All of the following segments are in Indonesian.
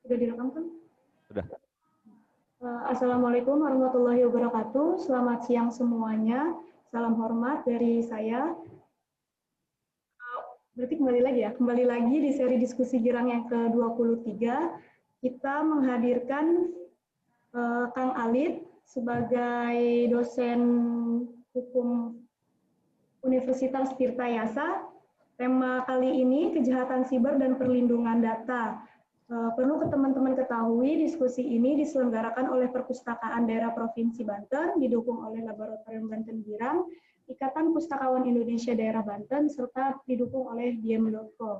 Sudah direkam kan? Sudah. Assalamualaikum warahmatullahi wabarakatuh. Selamat siang semuanya. Salam hormat dari saya. Berarti kembali lagi di seri diskusi Girang yang ke-23. Kita menghadirkan Kang Alit sebagai dosen hukum Universitas Tirtayasa. Tema kali ini kejahatan siber dan perlindungan data. Perlu teman-teman ketahui, diskusi ini diselenggarakan oleh Perpustakaan Daerah Provinsi Banten, didukung oleh Laboratorium Banten Girang, Ikatan Pustakawan Indonesia Daerah Banten, serta didukung oleh diem.co.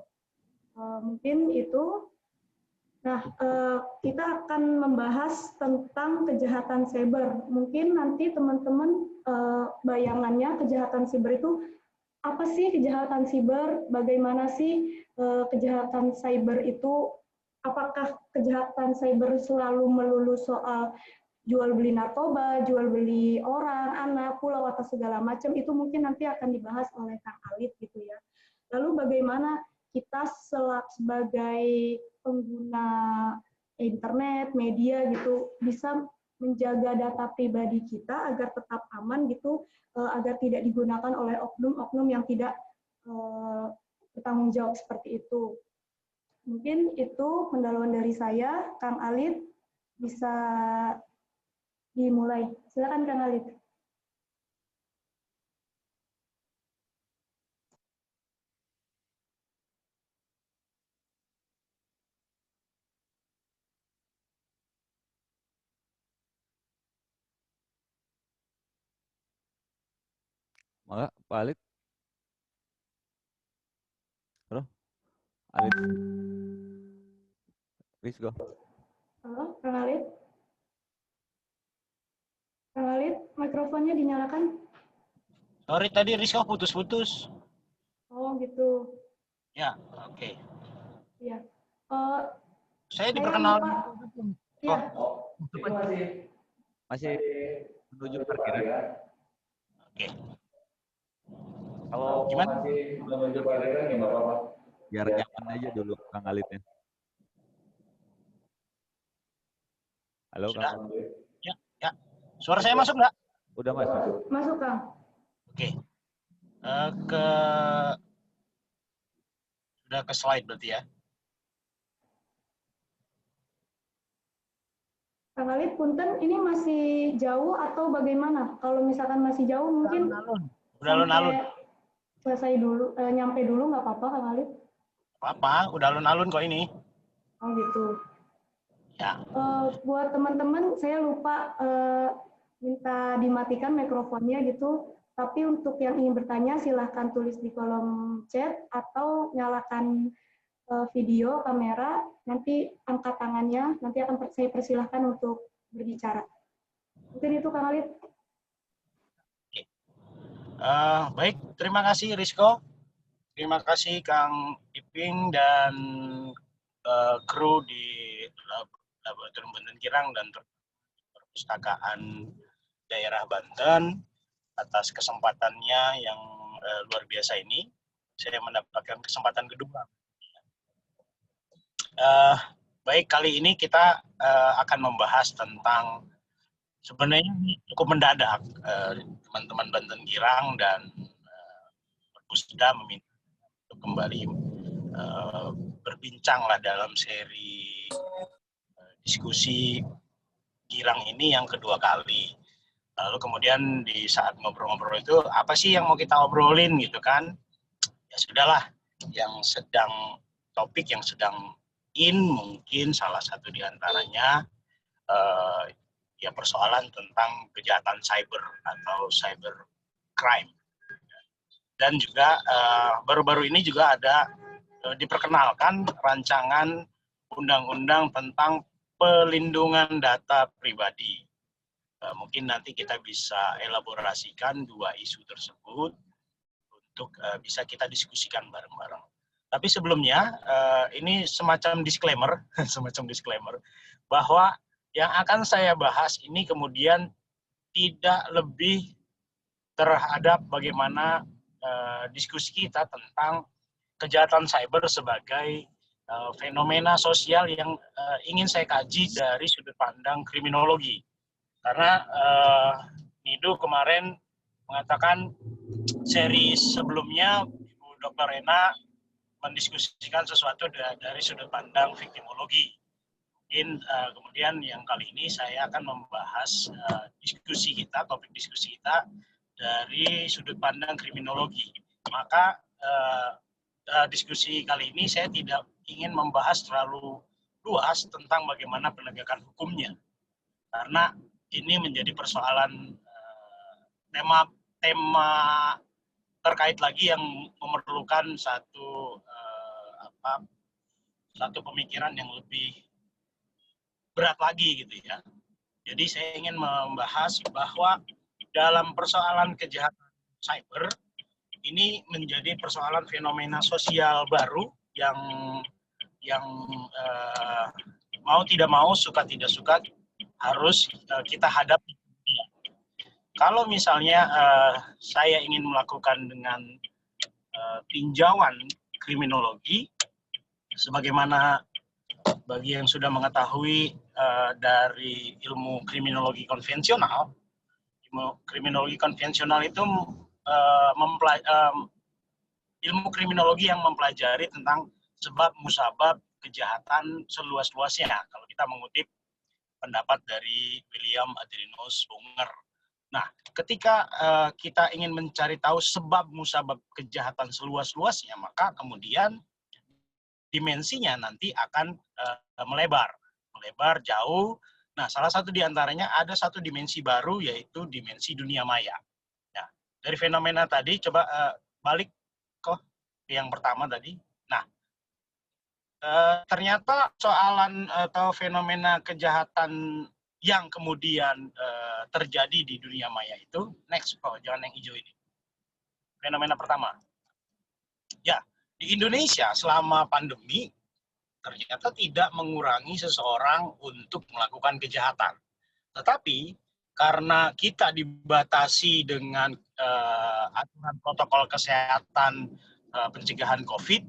Mungkin itu. Nah, kita akan membahas tentang kejahatan cyber. Mungkin nanti teman-teman bayangannya kejahatan siber itu apa sih kejahatan siber? Bagaimana sih kejahatan cyber itu? Apakah kejahatan cyber selalu melulu soal jual beli narkoba, jual beli orang, anak, pulau atau segala macam? Itu mungkin nanti akan dibahas oleh Kang Alit gitu ya. Lalu bagaimana kita sebagai pengguna internet, media gitu bisa menjaga data pribadi kita agar tetap aman gitu, agar tidak digunakan oleh oknum-oknum yang tidak bertanggung jawab seperti itu. Mungkin itu pendahuluan dari saya. Kang Alit bisa dimulai. Silakan Kang Alit. Maka Pak Alit. Halo, Alit. Rizko. Halo, Kang Alit. Kang Alit, mikrofonnya dinyalakan. Sorry tadi Rizko putus-putus. Oh gitu. Ya, oke. Iya. Saya diperkenalkan. Iya. Masih menuju parkiran. Oke. Kalau gimana? Masih menuju parkiran ya nggak apa-apa. Biar nyaman aja dulu Kang Alitnya. Halo Sudah? Kang. Ya. Suara saya masuk nggak? Udah masuk. Masuk Kang. Oke. Sudah ke slide berarti ya. Kang Alit, punten ini masih jauh atau bagaimana? Kalau misalkan masih jauh mungkin Udah alun-alun. Selesai dulu, nyampe dulu nggak apa-apa Kang Alit? Apa? Udah alun-alun kok ini. Oh gitu. Ya. Buat teman-teman, saya lupa minta dimatikan mikrofonnya gitu. Tapi untuk yang ingin bertanya, silahkan tulis di kolom chat atau nyalakan video, kamera, nanti angkat tangannya, nanti akan saya persilahkan untuk berbicara. Mungkin itu Kang Alit. Baik, terima kasih Rizko. Terima kasih Kang Iping dan kru di Laboratorium Banten Girang dan Perpustakaan Daerah Banten atas kesempatannya yang luar biasa ini. Saya mendapatkan kesempatan kedua. Baik, kali ini kita akan membahas tentang sebenarnya cukup mendadak teman-teman Banten Girang dan Perpusda meminta untuk kembali berbincanglah dalam seri diskusi Girang ini yang kedua kali. Lalu kemudian di saat ngobrol-ngobrol itu apa sih yang mau kita obrolin gitu kan? Ya sudahlah, topik yang sedang mungkin salah satu diantaranya ya persoalan tentang kejahatan cyber atau cyber crime. Dan juga baru-baru ini juga ada diperkenalkan rancangan undang-undang tentang pelindungan data pribadi. Mungkin nanti kita bisa elaborasikan dua isu tersebut untuk bisa kita diskusikan bareng-bareng. Tapi sebelumnya ini semacam disclaimer, bahwa yang akan saya bahas ini kemudian tidak lebih terhadap bagaimana diskusi kita tentang kejahatan cyber sebagai fenomena sosial yang ingin saya kaji dari sudut pandang kriminologi. Karena Nidu kemarin mengatakan seri sebelumnya Ibu Dr. Rena mendiskusikan sesuatu dari sudut pandang viktimologi. Mungkin kemudian yang kali ini saya akan membahas topik diskusi kita dari sudut pandang kriminologi. Maka diskusi kali ini saya tidak ingin membahas terlalu luas tentang bagaimana penegakan hukumnya, karena ini menjadi persoalan tema terkait lagi yang memerlukan satu pemikiran yang lebih berat lagi gitu ya. Jadi saya ingin membahas bahwa dalam persoalan kejahatan cyber ini menjadi persoalan fenomena sosial baru yang mau tidak mau, suka tidak suka harus kita hadapi. Kalau misalnya saya ingin melakukan dengan tinjauan kriminologi, sebagaimana bagi yang sudah mengetahui dari ilmu kriminologi konvensional itu ilmu kriminologi yang mempelajari tentang sebab musabab kejahatan seluas-luasnya. Kalau kita mengutip pendapat dari William Adrianus Bunger. Nah, ketika kita ingin mencari tahu sebab musabab kejahatan seluas-luasnya, maka kemudian dimensinya nanti akan melebar jauh. Nah, salah satu diantaranya ada satu dimensi baru, yaitu dimensi dunia maya. Nah, dari fenomena tadi, coba balik ke yang pertama tadi. Nah, ternyata soalan atau fenomena kejahatan yang kemudian terjadi di dunia maya itu, next, jangan yang hijau ini. Fenomena pertama. Ya, di Indonesia selama pandemi, ternyata tidak mengurangi seseorang untuk melakukan kejahatan. Tetapi karena kita dibatasi dengan aturan protokol kesehatan pencegahan COVID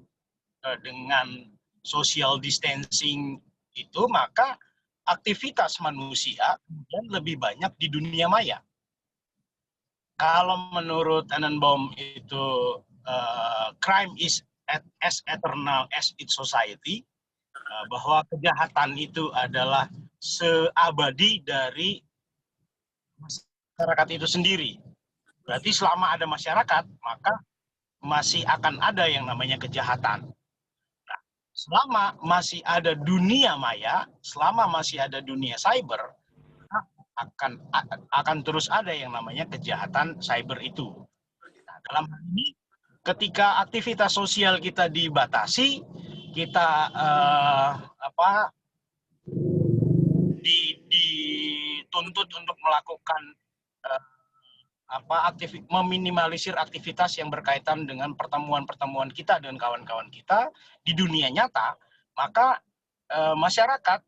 dengan social distancing itu, maka aktivitas manusia kemudian lebih banyak di dunia maya. Kalau menurut Tannenbaum itu crime is as eternal as its society, bahwa kejahatan itu adalah seabadi dari masyarakat itu sendiri. Berarti selama ada masyarakat, maka masih akan ada yang namanya kejahatan. Nah, selama masih ada dunia maya, selama masih ada dunia cyber, akan terus ada yang namanya kejahatan cyber itu. Nah, dalam hal ini, ketika aktivitas sosial kita dibatasi, kita dituntut untuk melakukan meminimalisir aktivitas yang berkaitan dengan pertemuan-pertemuan kita dengan kawan-kawan kita di dunia nyata, maka masyarakat,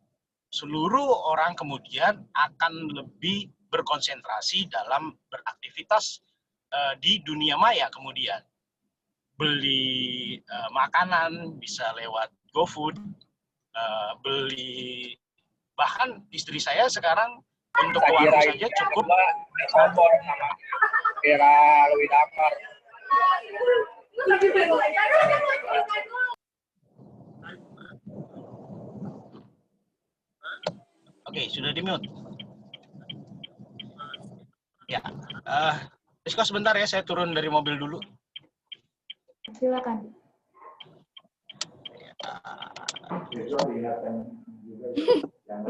seluruh orang kemudian akan lebih berkonsentrasi dalam beraktivitas di dunia maya kemudian. Beli makanan bisa lewat GoFood, beli, bahkan istri saya sekarang untuk ke warung saja cukup kira lebih damar. Oke, sudah di-mute. Ya, Rizko sebentar ya, saya turun dari mobil dulu. Silakan.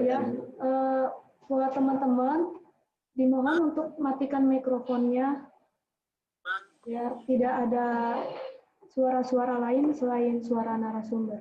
Ya, buat teman-teman dimohon untuk matikan mikrofonnya biar tidak ada suara-suara lain selain suara narasumber.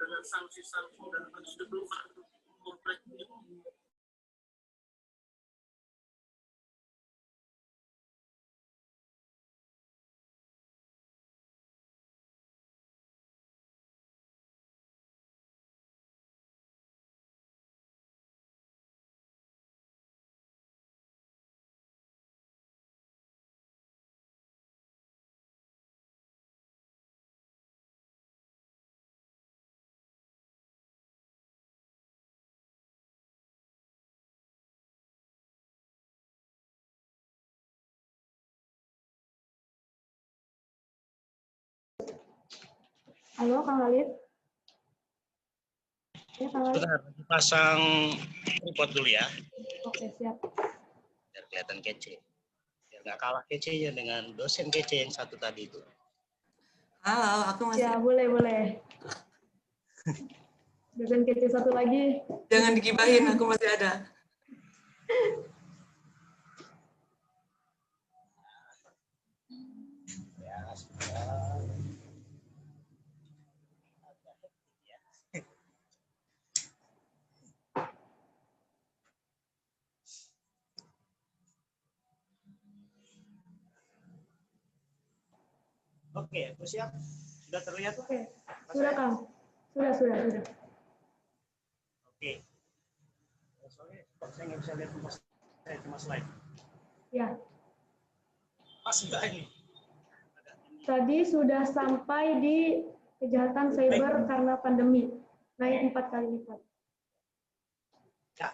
Dengan sanksi-sanksi dan prosedur kompleks Halo, Kang Alif. Ya, Kang Alif. Bentar, pasang tripod dulu ya, Oke, siap. biar kelihatan kece. Biar nggak kalah kecenya dengan dosen kece yang satu tadi itu. Halo, aku masih. Ya, boleh. Dosen kece satu lagi. Jangan digibahin, aku masih ada. Ya, sudah. Oke, aku siap. Sudah terlihat? Oke, sudah, Kang. Sudah. Oke. Soalnya saya nggak bisa lihat saya cuma slide. Ya, Masih nggak ini? tadi sudah sampai di kejahatan cyber karena pandemi, naik 4 kali lipat. Ya.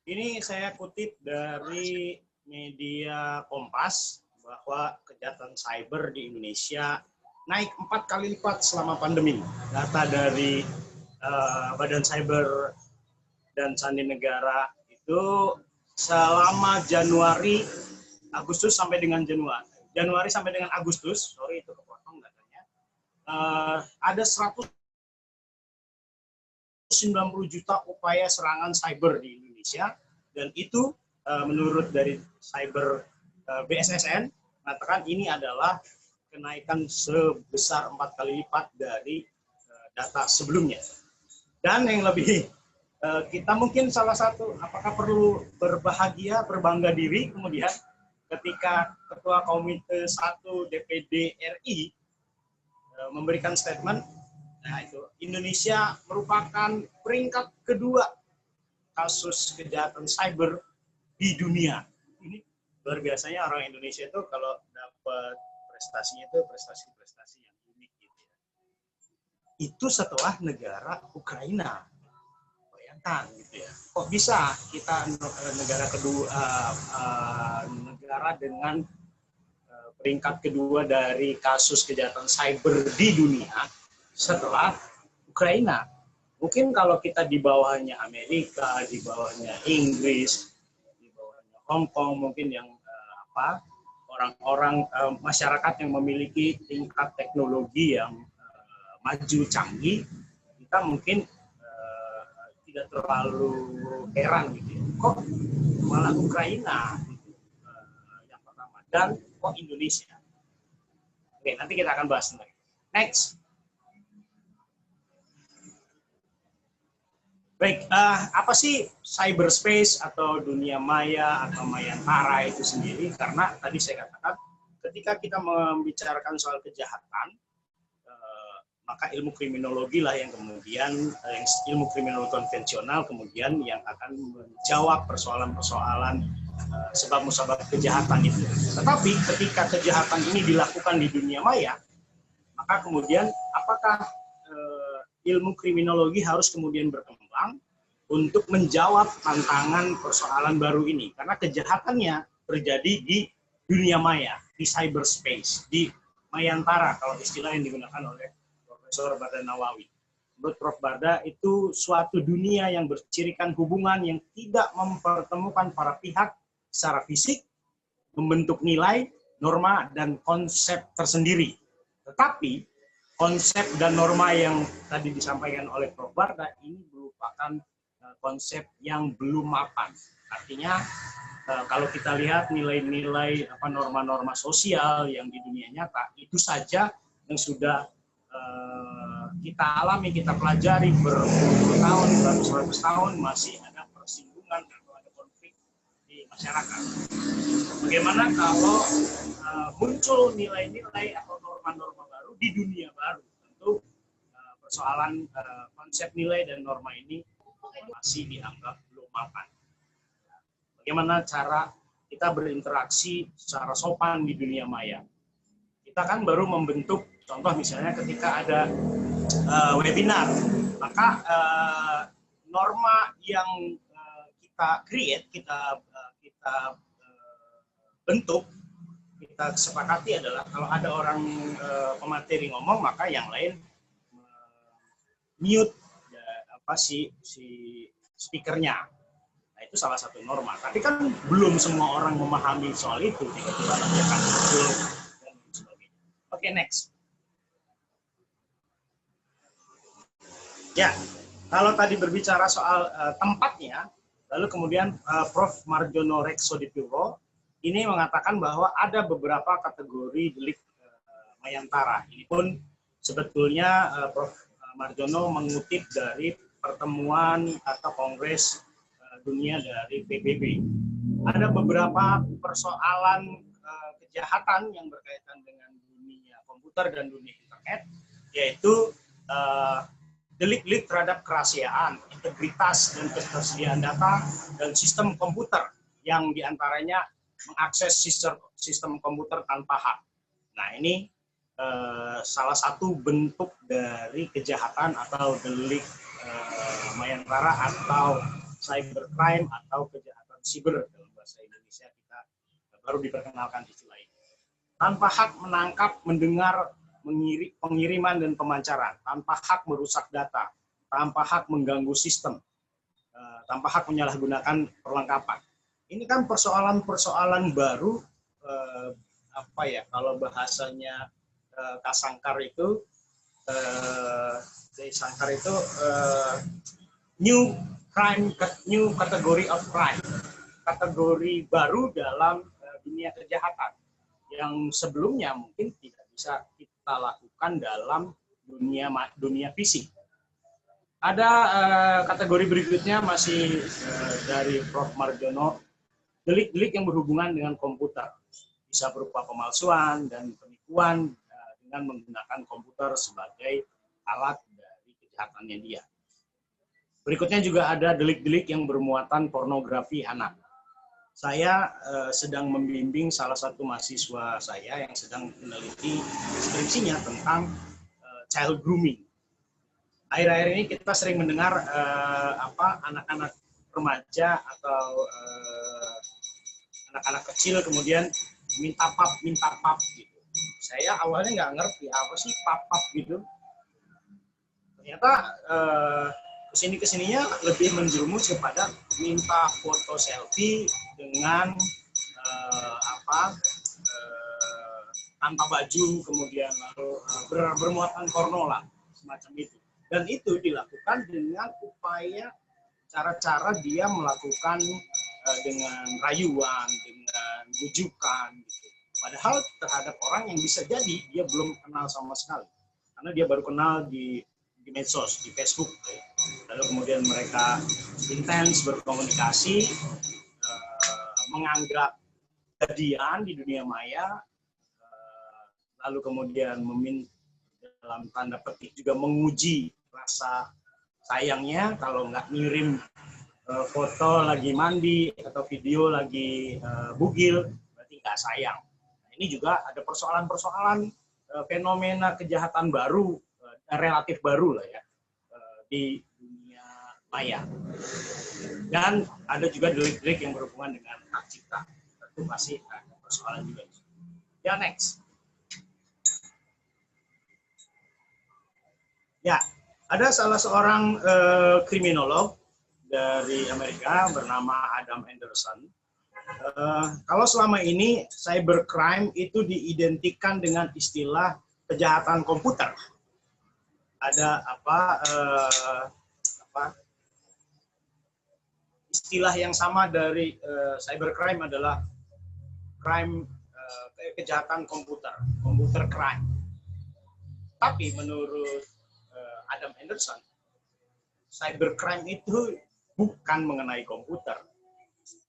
Ini saya kutip dari media Kompas bahwa kejahatan cyber di Indonesia naik 4 kali lipat selama pandemi. Data dari Badan Cyber dan Sandi Negara itu selama Agustus sampai dengan Januari sampai dengan Agustus, sorry itu kepotong datanya, ada 190 juta upaya serangan cyber di Indonesia, dan itu menurut dari cyber BSSN mengatakan ini adalah kenaikan sebesar 4 kali lipat dari data sebelumnya. Dan yang lebih kita mungkin salah satu, apakah perlu berbangga diri kemudian ketika Ketua Komite 1 DPD RI memberikan statement, nah itu Indonesia merupakan peringkat kedua kasus kejahatan cyber di dunia. Ini luar biasanya orang Indonesia itu kalau dapat prestasinya itu prestasi-prestasi yang unik gitu ya. Itu setelah negara Ukraina. Bayangkan gitu ya. Kok bisa kita negara kedua negara dengan peringkat kedua dari kasus kejahatan cyber di dunia setelah Ukraina. Mungkin kalau kita di bawahnya Amerika, di bawahnya Inggris, di bawahnya Hong Kong, mungkin yang orang-orang masyarakat yang memiliki tingkat teknologi yang maju canggih, kita mungkin tidak terlalu heran gitu ya. Kok malah Ukraina yang pertama, dan kok Indonesia. Oke, nanti kita akan bahas lagi. Next. Baik, apa sih cyberspace atau dunia maya atau mayantara itu sendiri? Karena tadi saya katakan, ketika kita membicarakan soal kejahatan, maka ilmu kriminologi lah yang kemudian, ilmu kriminologi konvensional kemudian yang akan menjawab persoalan-persoalan sebab musabab kejahatan itu. Tetapi ketika kejahatan ini dilakukan di dunia maya, maka kemudian apakah ilmu kriminologi harus kemudian berkembang untuk menjawab tantangan persoalan baru ini? Karena kejahatannya terjadi di dunia maya, di cyberspace, di mayantara kalau istilah yang digunakan oleh Profesor Barda Nawawi. Menurut Prof. Barda, itu suatu dunia yang bercirikan hubungan yang tidak mempertemukan para pihak secara fisik, membentuk nilai, norma, dan konsep tersendiri. Tetapi, konsep dan norma yang tadi disampaikan oleh Prof. Barda ini merupakan konsep yang belum mapan. Artinya, kalau kita lihat nilai-nilai norma-norma sosial yang di dunia nyata, itu saja yang sudah kita alami, kita pelajari berpuluh tahun, beratus-ratus tahun, masih ada persinggungan atau ada konflik di masyarakat. Bagaimana kalau muncul nilai-nilai atau norma-norma baru di dunia baru? Tentu persoalan konsep nilai dan norma ini masih dianggap belum mapan. Bagaimana cara kita berinteraksi secara sopan di dunia maya? Kita kan baru membentuk, contoh misalnya ketika ada webinar, maka norma yang kita create, kita bentuk, kita sepakati adalah kalau ada orang pemateri ngomong, maka yang lain mute si speakernya. Nah, itu salah satu norma. Tapi kan belum semua orang memahami soal itu. Tiba-tiba nanti akan muncul dan sebagainya. Oke, next. Ya, kalau tadi berbicara soal tempatnya, lalu kemudian Prof. Marjono Reksodipuro ini mengatakan bahwa ada beberapa kategori delik Mayantara. Ini pun sebetulnya Prof. Marjono mengutip dari pertemuan atau kongres dunia dari PBB. Ada beberapa persoalan kejahatan yang berkaitan dengan dunia komputer dan dunia internet, yaitu delik-delik terhadap kerahasiaan, integritas dan ketersediaan data, dan sistem komputer yang diantaranya mengakses sistem komputer tanpa hak. Nah, ini salah satu bentuk dari kejahatan atau delik Mayantara atau cybercrime atau kejahatan siber dalam bahasa Indonesia kita baru diperkenalkan istilah ini. Tanpa hak menangkap, mendengar, pengiriman dan pemancaran, tanpa hak merusak data, tanpa hak mengganggu sistem, tanpa hak menyalahgunakan perlengkapan. Ini kan persoalan-persoalan baru, kalau bahasanya Kasangkar itu, new category of crime, kategori baru dalam dunia kejahatan yang sebelumnya mungkin tidak bisa kita lakukan dalam dunia fisik. Ada kategori berikutnya masih dari Prof. Marjono, delik-delik yang berhubungan dengan komputer, bisa berupa pemalsuan dan penipuan dengan menggunakan komputer sebagai alat dari kejahatannya dia. Berikutnya juga ada delik-delik yang bermuatan pornografi anak. Saya sedang membimbing salah satu mahasiswa saya yang sedang meneliti skripsinya tentang child grooming. Akhir-akhir ini kita sering mendengar anak-anak remaja atau anak-anak kecil kemudian minta pap gitu. Saya awalnya nggak ngerti apa sih pap gitu. Ternyata kesininya lebih menjerumus kepada minta foto selfie dengan tanpa baju, kemudian lalu bermuatan porno lah, semacam itu. Dan itu dilakukan dengan upaya cara-cara dia melakukan dengan rayuan, dengan bujukan, gitu. Padahal terhadap orang yang bisa jadi dia belum kenal sama sekali, karena dia baru kenal di medsos, di Facebook. Lalu kemudian mereka intens berkomunikasi, menganggap kejadian di dunia maya, lalu kemudian meminta dalam tanda petik juga menguji rasa sayangnya. Kalau nggak ngirim foto lagi mandi atau video lagi bugil, berarti nggak sayang. Nah, ini juga ada persoalan-persoalan fenomena kejahatan baru, relatif baru lah ya, di dunia maya. Dan ada juga delik-delik yang berhubungan dengan hak cipta. Tentu masih ada persoalan juga. Ya, next. Ya, ada salah seorang kriminolog dari Amerika bernama Adam Anderson. Kalau selama ini cybercrime itu diidentikan dengan istilah kejahatan komputer. Ada istilah yang sama dari cybercrime adalah crime, kejahatan komputer, computer crime. Tapi menurut Adam Anderson, cybercrime itu bukan mengenai komputer,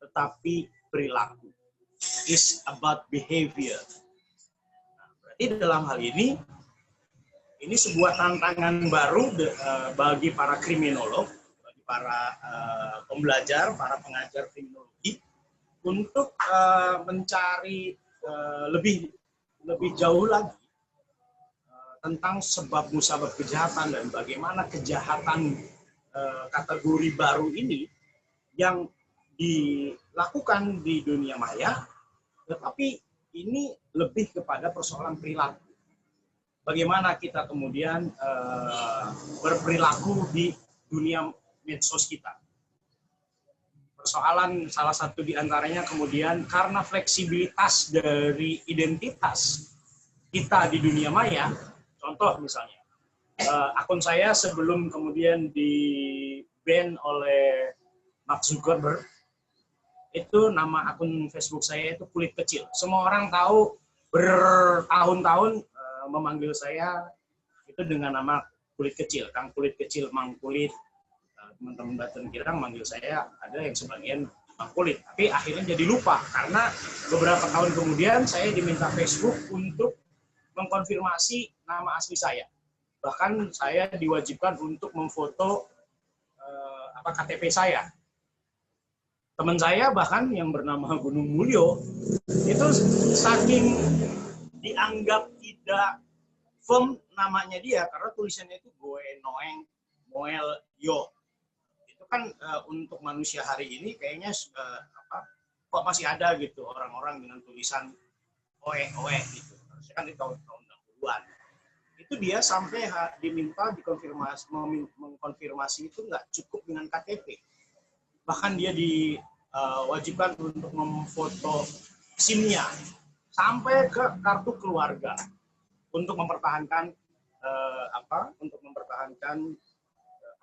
tetapi perilaku. It's about behavior. Nah, berarti dalam hal ini sebuah tantangan baru bagi para kriminolog, bagi para pembelajar, para pengajar kriminologi untuk mencari lebih jauh lagi tentang sebab musabab kejahatan dan bagaimana kejahatan kategori baru ini yang dilakukan di dunia maya, tetapi ini lebih kepada persoalan perilaku. Bagaimana kita kemudian berperilaku di dunia medsos kita. Persoalan salah satu diantaranya kemudian karena fleksibilitas dari identitas kita di dunia maya, contoh misalnya, akun saya sebelum kemudian di-ban oleh Mark Zuckerberg, itu nama akun Facebook saya itu Kulit Kecil. Semua orang tahu, bertahun-tahun memanggil saya itu dengan nama Kulit Kecil, Kang Kulit Kecil, Mang Kulit. Teman-teman Baten Kirang manggil saya, ada yang sebagian Mang Kulit. Tapi akhirnya jadi lupa, karena beberapa tahun kemudian saya diminta Facebook untuk mengkonfirmasi nama asli saya. Bahkan saya diwajibkan untuk memfoto KTP saya. Teman saya bahkan yang bernama Gunung Mulyo, itu saking dianggap tidak firm namanya dia, karena tulisannya itu Goe Noeng Moel Yo. Kan untuk manusia hari ini kayaknya kok masih ada gitu orang-orang dengan tulisan oe gitu. Harusnya kan di tahun 60-an. Itu dia sampai diminta mengkonfirmasi itu nggak cukup dengan KTP. Bahkan dia diwajibkan untuk memfoto SIM-nya sampai ke kartu keluarga untuk mempertahankan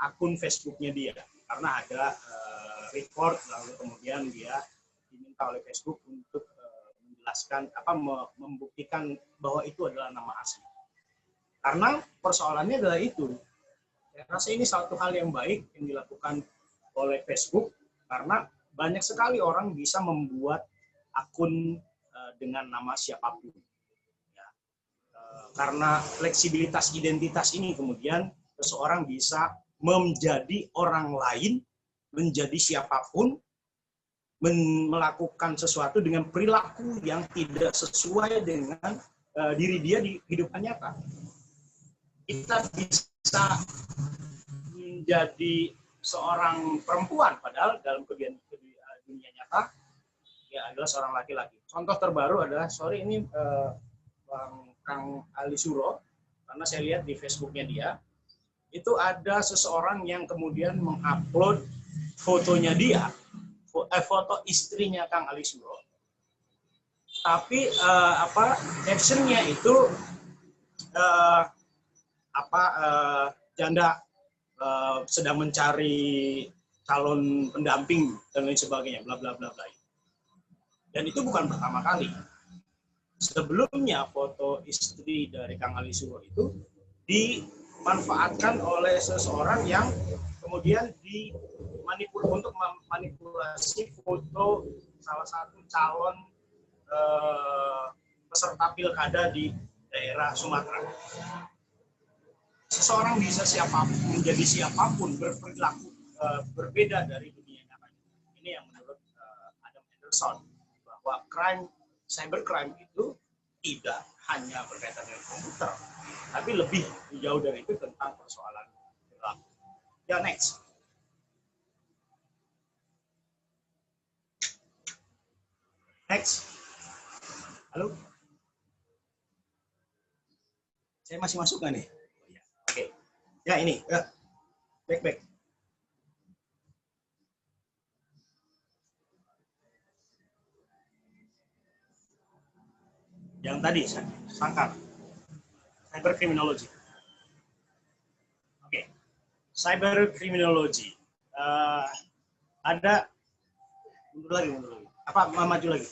akun Facebook-nya dia. Karena ada report, lalu kemudian dia diminta oleh Facebook untuk menjelaskan, membuktikan bahwa itu adalah nama asli. Karena persoalannya adalah itu. Saya rasa ini satu hal yang baik yang dilakukan oleh Facebook, karena banyak sekali orang bisa membuat akun dengan nama siapapun. Ya. Karena fleksibilitas identitas ini kemudian seseorang bisa menjadi orang lain, menjadi siapapun, melakukan sesuatu dengan perilaku yang tidak sesuai dengan diri dia di kehidupan nyata. Kita bisa menjadi seorang perempuan, padahal dalam dunia nyata ya adalah seorang laki-laki. Contoh terbaru adalah, ini Bang Kang Ali Suro, karena saya lihat di Facebooknya dia, itu ada seseorang yang kemudian mengupload fotonya dia, foto istrinya Kang Ali Suro. Tapi captionnya itu janda sedang mencari calon pendamping dan lain sebagainya, bla bla bla bla. Dan itu bukan pertama kali. Sebelumnya foto istri dari Kang Ali Suro itu dimanfaatkan oleh seseorang yang kemudian untuk memanipulasi foto salah satu calon peserta pilkada di daerah Sumatera. Seseorang bisa menjadi siapapun, berperilaku berbeda dari dunia nyata. Ini yang menurut Adam Anderson, bahwa cybercrime itu tidak hanya berkaitan dengan komputer, tapi lebih jauh dari itu tentang persoalan perilaku. Ya, next. Next. Halo? Saya masih masuk nggak nih? Oke. Ya, ini. Back. Yang tadi, sangkar. Cybercriminology. Oke. Cybercriminology. Ada mundur lagi. Maju lagi.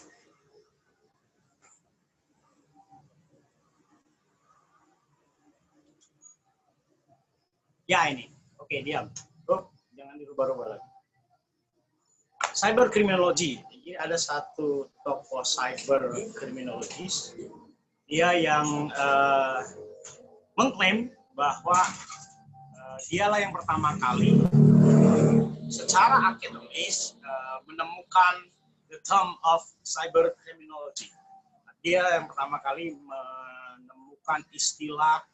Ya, ini. Oke, diam. Jangan dirubah-rubah lagi. Cybercriminology. Jadi ada satu tokoh cybercriminologis, dia yang mengklaim bahwa dialah yang pertama kali secara akademis menemukan the term of cybercriminology. Dia yang pertama kali menemukan istilah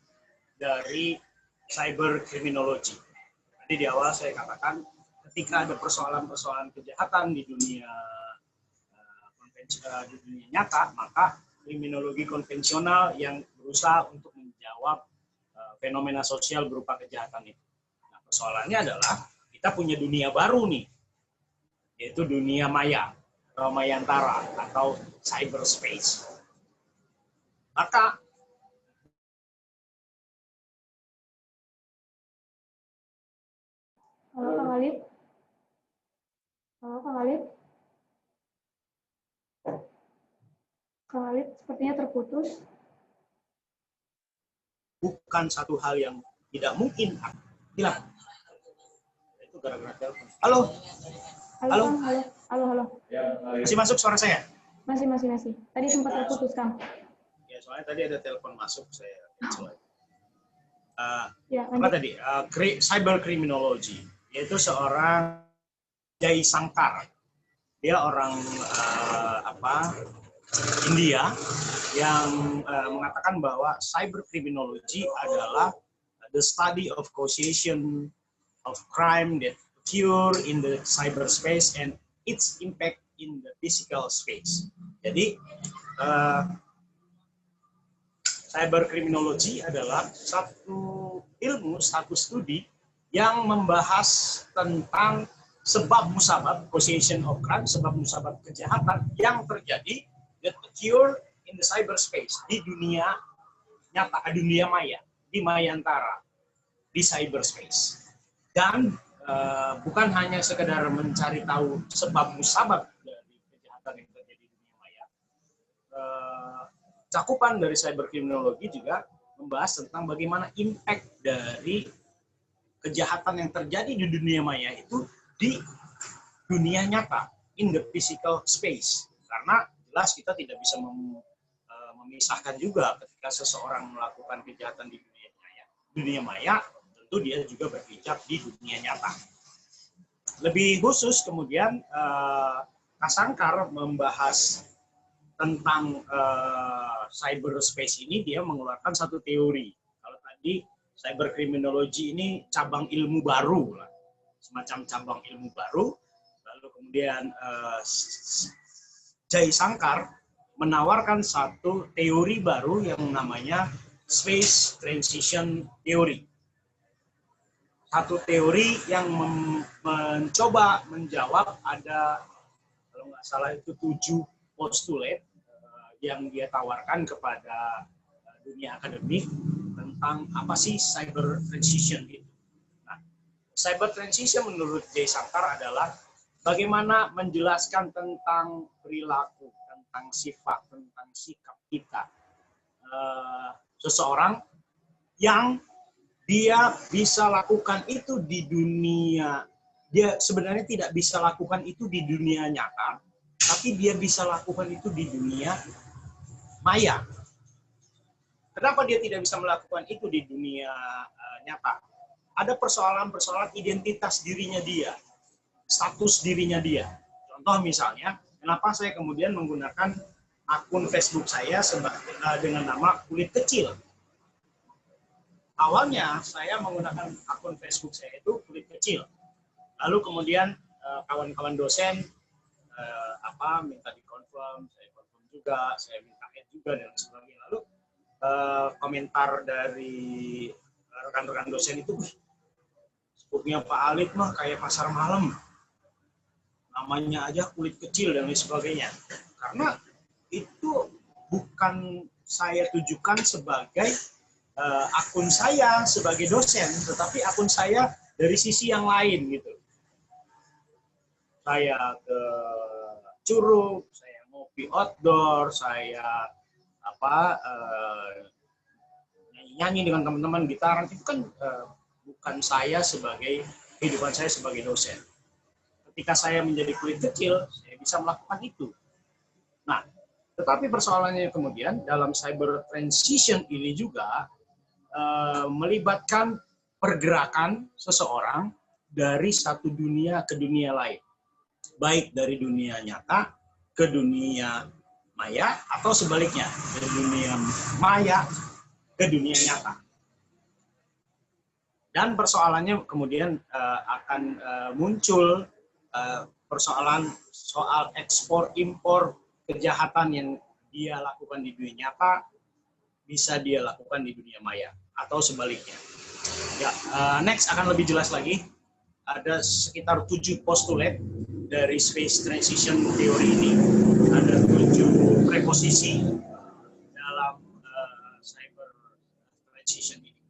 dari cybercriminology. Jadi di awal saya katakan, ketika ada persoalan-persoalan kejahatan di dunia nyata, maka kriminologi konvensional yang berusaha untuk menjawab fenomena sosial berupa kejahatan itu. Nah, persoalannya adalah kita punya dunia baru nih, yaitu dunia maya, atau mayantara, atau cyberspace. Maka Halo Kang Alif. Halo Kang Alif. Kang Alif sepertinya terputus. bukan satu hal yang tidak mungkin. Hilang. Itu gara-gara telepon. Halo, Halo Halo. Kang, halo. Halo. masih masuk suara saya? Masih. Tadi sempat terputus Kang. Ya, soalnya tadi ada telepon masuk, saya cancel. Ya, Apa lanjut. tadi? Cyber criminology, yaitu seorang Jai Shankar. Dia orang India yang mengatakan bahwa cyber criminology adalah the study of causation of crime that occur in the cyberspace and its impact in the physical space. Jadi cyber criminology adalah satu ilmu, satu studi yang membahas tentang sebab musabab, causation of crime, sebab musabab kejahatan yang terjadi that occur in the cyberspace, di dunia nyata, dunia maya, di mayantara, di cyberspace. Dan bukan hanya sekedar mencari tahu sebab musabab dari kejahatan yang terjadi di dunia maya. Cakupan dari cyberkriminologi juga membahas tentang bagaimana impact dari kejahatan yang terjadi di dunia maya itu di dunia nyata, in the physical space. Karena jelas kita tidak bisa memisahkan juga ketika seseorang melakukan kejahatan di dunia maya, tentu dia juga berpijak di dunia nyata. Lebih khusus kemudian Shankar membahas tentang cyberspace ini, dia mengeluarkan satu teori. Kalau tadi cyberkriminologi ini cabang ilmu baru, semacam cabang ilmu baru. Lalu kemudian Jai Shankar menawarkan satu teori baru yang namanya space transition theory. Satu teori yang mencoba menjawab ada, kalau nggak salah itu 7 postulat yang dia tawarkan kepada dunia akademik tentang apa sih cyber transition itu. Nah, cyber transition menurut Jai Shankar adalah bagaimana menjelaskan tentang perilaku, tentang sifat, tentang sikap kita seseorang yang dia bisa lakukan itu di dunia, dia sebenarnya tidak bisa lakukan itu di dunia nyata, tapi dia bisa lakukan itu di dunia maya. Kenapa dia tidak bisa melakukan itu di dunia nyata? Ada persoalan-persoalan identitas dirinya dia, status dirinya dia. Contoh misalnya, kenapa saya kemudian menggunakan akun Facebook saya dengan nama Kulit Kecil. Awalnya saya menggunakan akun Facebook saya itu Kulit Kecil. Lalu kemudian kawan-kawan dosen minta dikonfirm, saya konfirm juga, saya minta add juga dan sebagainya. Lalu komentar dari rekan-rekan dosen itu, Facebooknya Pak Alif mah kayak pasar malam, namanya aja Kulit Kecil dan lain sebagainya. Karena itu bukan saya tujukan sebagai akun saya sebagai dosen, tetapi akun saya dari sisi yang lain gitu. Saya ke Curug, saya ngopi outdoor, saya nyanyi dengan teman-teman gitaran, itu kan bukan saya sebagai kehidupan saya sebagai dosen. Ketika saya menjadi kulit kecil, saya bisa melakukan itu. Nah, tetapi persoalannya kemudian dalam cyber transition ini juga melibatkan pergerakan seseorang dari satu dunia ke dunia lain. Baik dari dunia nyata ke dunia maya atau sebaliknya, dari dunia maya ke dunia nyata. Dan persoalannya kemudian akan muncul persoalan soal ekspor impor kejahatan yang dia lakukan di dunia nyata bisa dia lakukan di dunia maya atau sebaliknya. Ya, next akan lebih jelas lagi. Ada sekitar 7 postulat dari space transition theory ini. Ada 7 preposisi dalam cyber transition ini.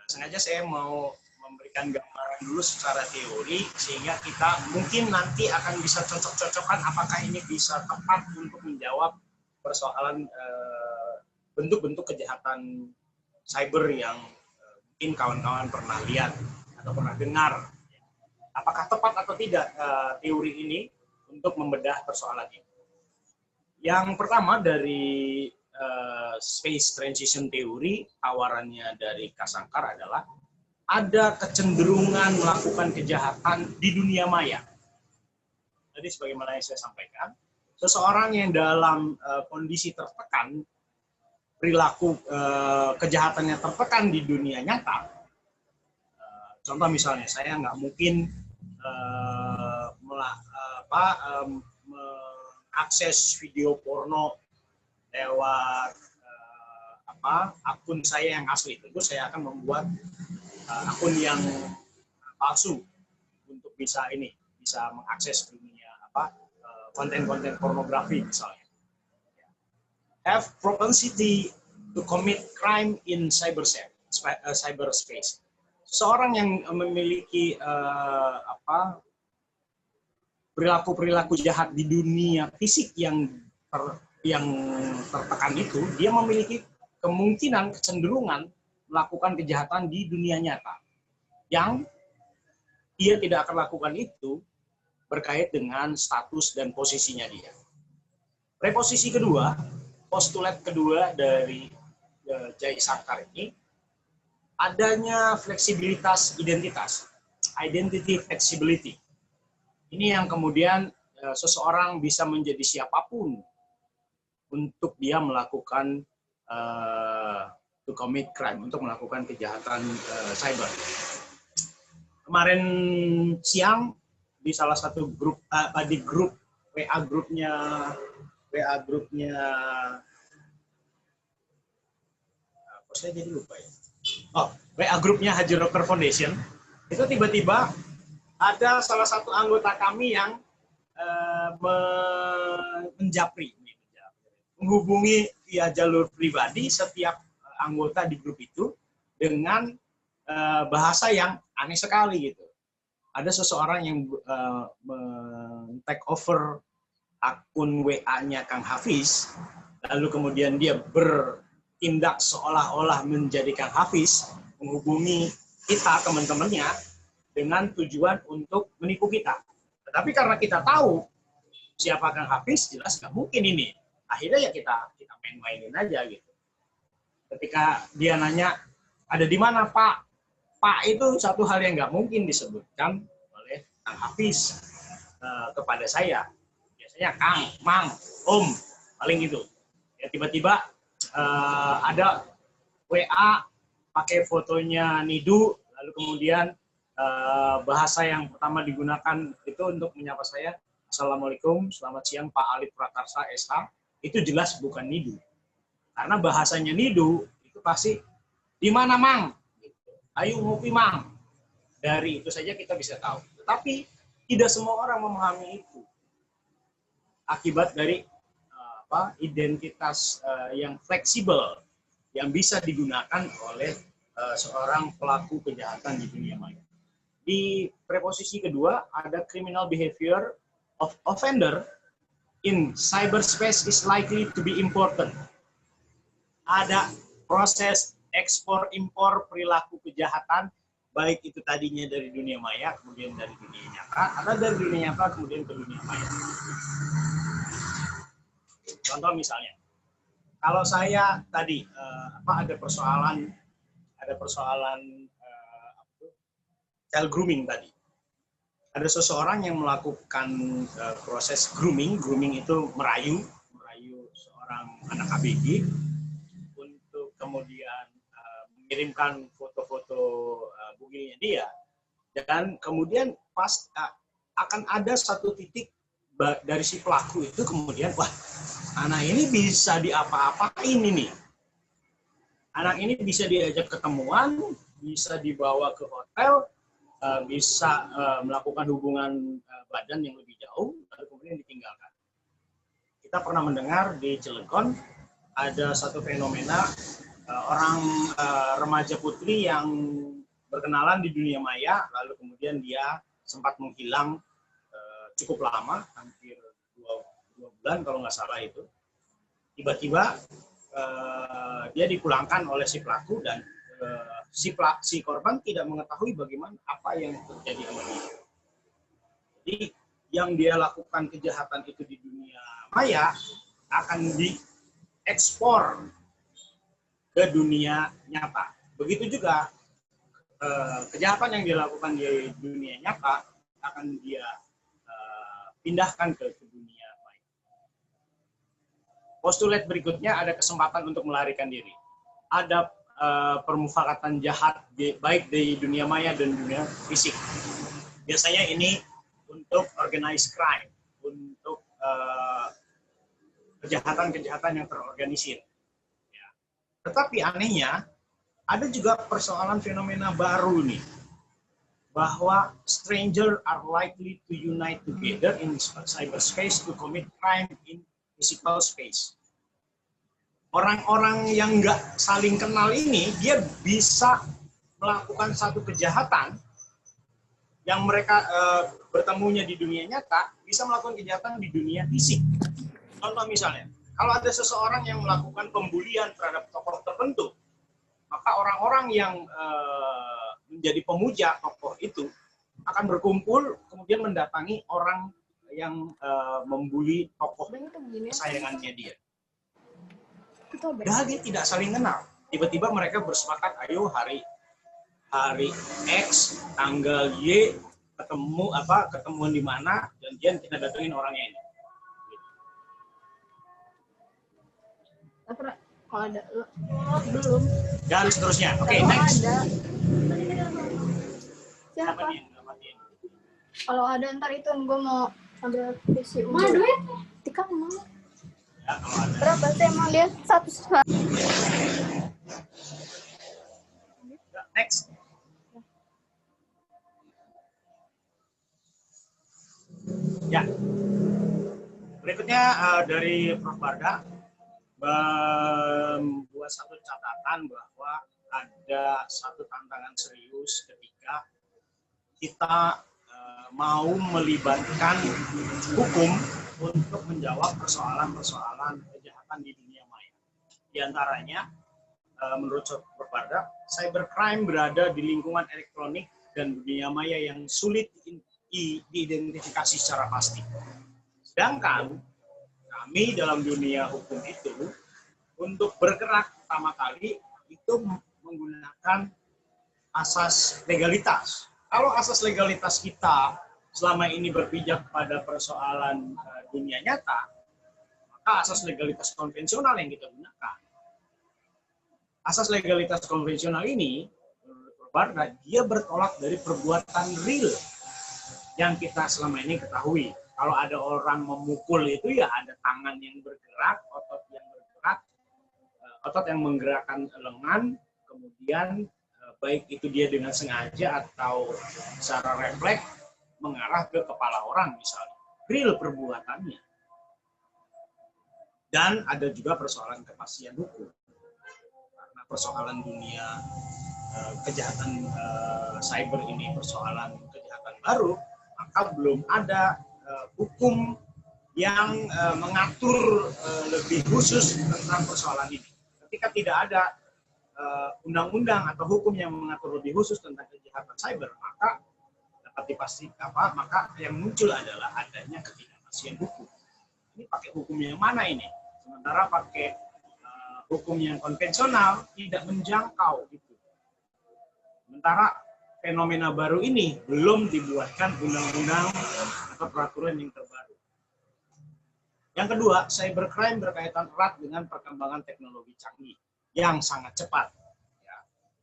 Sengaja saya mau memberikan gambaran dulu secara teori sehingga kita mungkin nanti akan bisa cocok-cocokkan apakah ini bisa tepat untuk menjawab persoalan bentuk-bentuk kejahatan cyber yang mungkin kawan-kawan pernah lihat atau pernah dengar. Apakah tepat atau tidak teori ini untuk membedah persoalan ini? Yang pertama dari space transition theory, tawarannya dari Kasankar adalah ada kecenderungan melakukan kejahatan di dunia maya. Jadi sebagaimana yang saya sampaikan, seseorang yang dalam kondisi tertekan, perilaku kejahatannya tertekan di dunia nyata. Contoh misalnya, saya nggak mungkin mengakses video porno lewat akun saya yang asli. Tentu saya akan membuat akun yang palsu untuk bisa mengakses dunia konten-konten pornografi misalnya. Have propensity to commit crime in cyberspace. Seorang yang memiliki perilaku-perilaku jahat di dunia fisik yang tertekan itu, dia memiliki kemungkinan, kecenderungan melakukan kejahatan di dunia nyata. Yang dia tidak akan lakukan itu berkait dengan status dan posisinya dia. Preposisi kedua, postulat kedua dari Jayashankar ini, adanya fleksibilitas identitas, identity flexibility. Ini yang kemudian seseorang bisa menjadi siapapun untuk dia melakukan to commit crime, untuk melakukan kejahatan cyber. Kemarin siang di salah satu grup di grup WA grupnya saya jadi lupa ya. WA grupnya Haji Rocker Foundation, itu tiba-tiba ada salah satu anggota kami yang menghubungi via jalur pribadi setiap anggota di grup itu dengan bahasa yang aneh sekali gitu. Ada seseorang yang take over akun WA-nya Kang Hafiz, lalu kemudian dia bertindak seolah-olah menjadi Kang Hafiz, menghubungi kita, teman-temannya, dengan tujuan untuk menipu kita. Tetapi karena kita tahu siapa Kang Hafiz, jelas nggak mungkin ini. Akhirnya ya kita main-mainin aja gitu. Ketika dia nanya, ada di mana Pak? Pak itu satu hal yang nggak mungkin disebutkan oleh Kang Hafiz kepada saya. Biasanya Kang, Mang, Om, paling gitu. Ya tiba-tiba ada WA pakai fotonya Nidu, lalu kemudian bahasa yang pertama digunakan itu untuk menyapa saya, Assalamualaikum, selamat siang Pak Alif Prakarsa SH, itu jelas bukan Nidu. Karena bahasanya Nidu itu pasti, di mana Mang? Ayo ngopi Mang. Dari itu saja kita bisa tahu. Tetapi tidak semua orang memahami itu. Akibat dari identitas yang fleksibel yang bisa digunakan oleh seorang pelaku kejahatan di dunia maya. Di preposisi kedua ada criminal behavior of offender in cyberspace is likely to be important. Ada proses ekspor-impor perilaku kejahatan, baik itu tadinya dari dunia maya, kemudian dari dunia nyata, atau dari dunia nyata kemudian ke dunia maya. Contoh misalnya, kalau saya tadi ada persoalan child grooming tadi. Ada seseorang yang melakukan proses grooming itu merayu seorang anak ABG untuk kemudian mengirimkan foto-foto bugilnya dia, dan kemudian akan ada satu titik dari si pelaku itu kemudian, wah, anak ini bisa diapa-apain ini. Anak ini bisa diajak ketemuan, bisa dibawa ke hotel, bisa melakukan hubungan badan yang lebih jauh, lalu kemudian ditinggalkan. Kita pernah mendengar di Cilegon ada satu fenomena orang remaja putri yang berkenalan di dunia maya, lalu kemudian dia sempat menghilang cukup lama, hampir 2 bulan kalau nggak salah itu. Tiba-tiba dia dipulangkan oleh si pelaku dan si korban tidak mengetahui bagaimana apa yang terjadi sama dia. Jadi yang dia lakukan kejahatan itu di dunia maya akan diekspor ke dunia nyata. Begitu juga kejahatan yang dilakukan di dunia nyata akan dia pindahkan ke dunia maya. Postulat berikutnya ada kesempatan untuk melarikan diri. Ada permufakatan jahat baik di dunia maya dan dunia fisik. Biasanya ini untuk organized crime, untuk kejahatan-kejahatan yang terorganisir. Ya. Tetapi anehnya, ada juga persoalan fenomena baru nih, bahwa strangers are likely to unite together in cyberspace to commit crime in physical space. Orang-orang yang nggak saling kenal ini, dia bisa melakukan satu kejahatan yang mereka bertemunya di dunia nyata, bisa melakukan kejahatan di dunia fisik. Contoh misalnya, kalau ada seseorang yang melakukan pembulian terhadap tokoh tertentu, maka orang-orang yang menjadi pemuja tokoh itu akan berkumpul, kemudian mendatangi orang yang membuli tokoh kesayangannya dia. Padahal dia tidak saling kenal. Tiba-tiba mereka bersepakat, ayo hari X, tanggal Y, ketemuan di mana, janjian kita datengin orangnya ini. Kalau ada belum. Dan seterusnya. Oke, next. Siapa? Kalau ada ntar itu gue mau ambil visi. Mau duit? Tika mau. Ya, kalau ada. Berapa sih emang dia 100? Ya, next. Ya. Berikutnya dari Prof. Barda membuat satu catatan bahwa ada satu tantangan serius ketika kita mau melibatkan hukum untuk menjawab persoalan-persoalan kejahatan di dunia maya. Di antaranya, menurut Prof. Barda, cybercrime berada di lingkungan elektronik dan dunia maya yang sulit diidentifikasi secara pasti. Sedangkan kami dalam dunia hukum itu untuk bergerak pertama kali itu menggunakan asas legalitas. Kalau asas legalitas kita selama ini berpijak pada persoalan dunia nyata, maka asas legalitas konvensional yang kita gunakan. Asas legalitas konvensional ini, menurut Prof. Barda, dia bertolak dari perbuatan real yang kita selama ini ketahui. Kalau ada orang memukul itu ya ada tangan yang bergerak, otot yang bergerak, otot yang menggerakkan lengan, kemudian baik itu dia dengan sengaja atau secara refleks mengarah ke kepala orang misalnya. Real perbuatannya. Dan ada juga persoalan kepastian hukum. Karena persoalan dunia kejahatan cyber ini persoalan kejahatan baru, maka belum ada hukum yang mengatur lebih khusus tentang persoalan ini. Ketika tidak ada undang-undang atau hukum yang mengatur lebih khusus tentang kejahatan cyber, maka dapat dipastikan maka yang muncul adalah adanya ketidakpastian hukum. Ini pakai hukum yang mana ini? Sementara pakai hukum yang konvensional tidak menjangkau gitu. Sementara fenomena baru ini belum dibuatkan undang-undang atau peraturan yang terbaru. Yang kedua, cybercrime berkaitan erat dengan perkembangan teknologi canggih yang sangat cepat. Ya.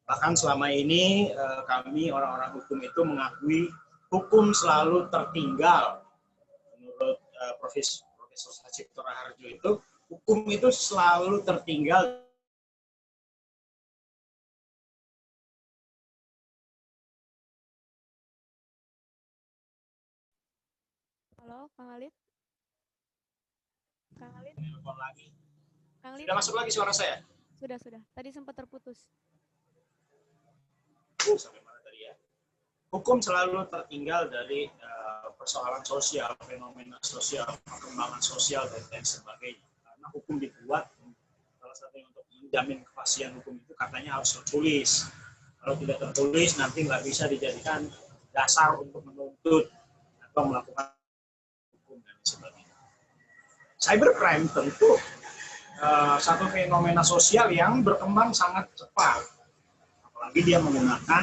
Bahkan selama ini kami orang-orang hukum itu mengakui hukum selalu tertinggal menurut Profesor Sacipto Raharjo itu, hukum itu selalu tertinggal. Halo, Kang Alit? Kang Alit? Telepon lagi. Kang Alit? Sudah masuk lagi suara saya? Sudah. Tadi sempat terputus. Sampai mana tadi ya? Hukum selalu tertinggal dari persoalan sosial, fenomena sosial, perkembangan sosial, dan lain sebagainya. Karena hukum dibuat, salah satunya untuk menjamin kepastian hukum itu katanya harus tertulis. Kalau tidak tertulis, nanti nggak bisa dijadikan dasar untuk menuntut atau melakukan hukum dan sebagainya. Cybercrime tentu satu fenomena sosial yang berkembang sangat cepat. Apalagi dia menggunakan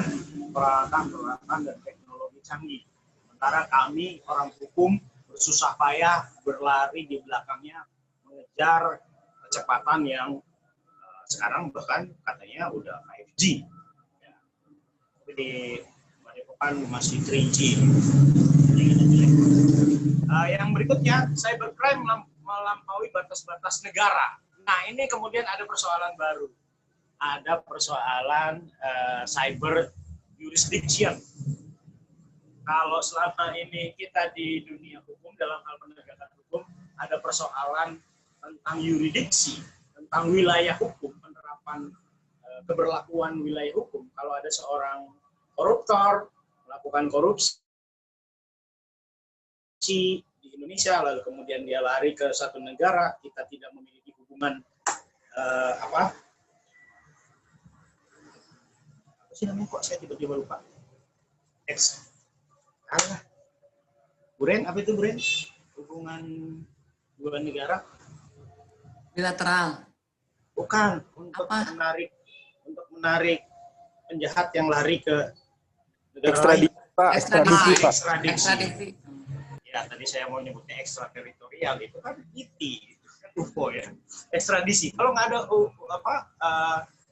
peralatan dan teknologi canggih. Sementara kami, orang hukum, bersusah payah berlari di belakangnya mengejar kecepatan yang sekarang bahkan katanya udah 5G. Ya. Tapi di Padepokan masih 3G. Yang berikutnya, cybercrime melampaui batas-batas negara. Nah, ini kemudian ada persoalan baru. Ada persoalan cyber jurisdiction. Kalau selama ini kita di dunia hukum, dalam hal penegakan hukum, ada persoalan tentang yurisdiksi, tentang wilayah hukum, penerapan keberlakuan wilayah hukum. Kalau ada seorang koruptor melakukan korupsi di Indonesia, lalu kemudian dia lari ke satu negara, kita tidak memiliki hubungan apa sih namanya, kok saya tiba-tiba lupa. Buren, apa itu Buren? Hubungan dua negara? Bilateral. Bukan, untuk menarik penjahat yang lari ke negara lain. Ekstradisi. Ya, tadi saya mau nyebutnya ekstrateritorial, itu kan ITI, itu kan UFO ya. Ekstradisi. Kalau nggak ada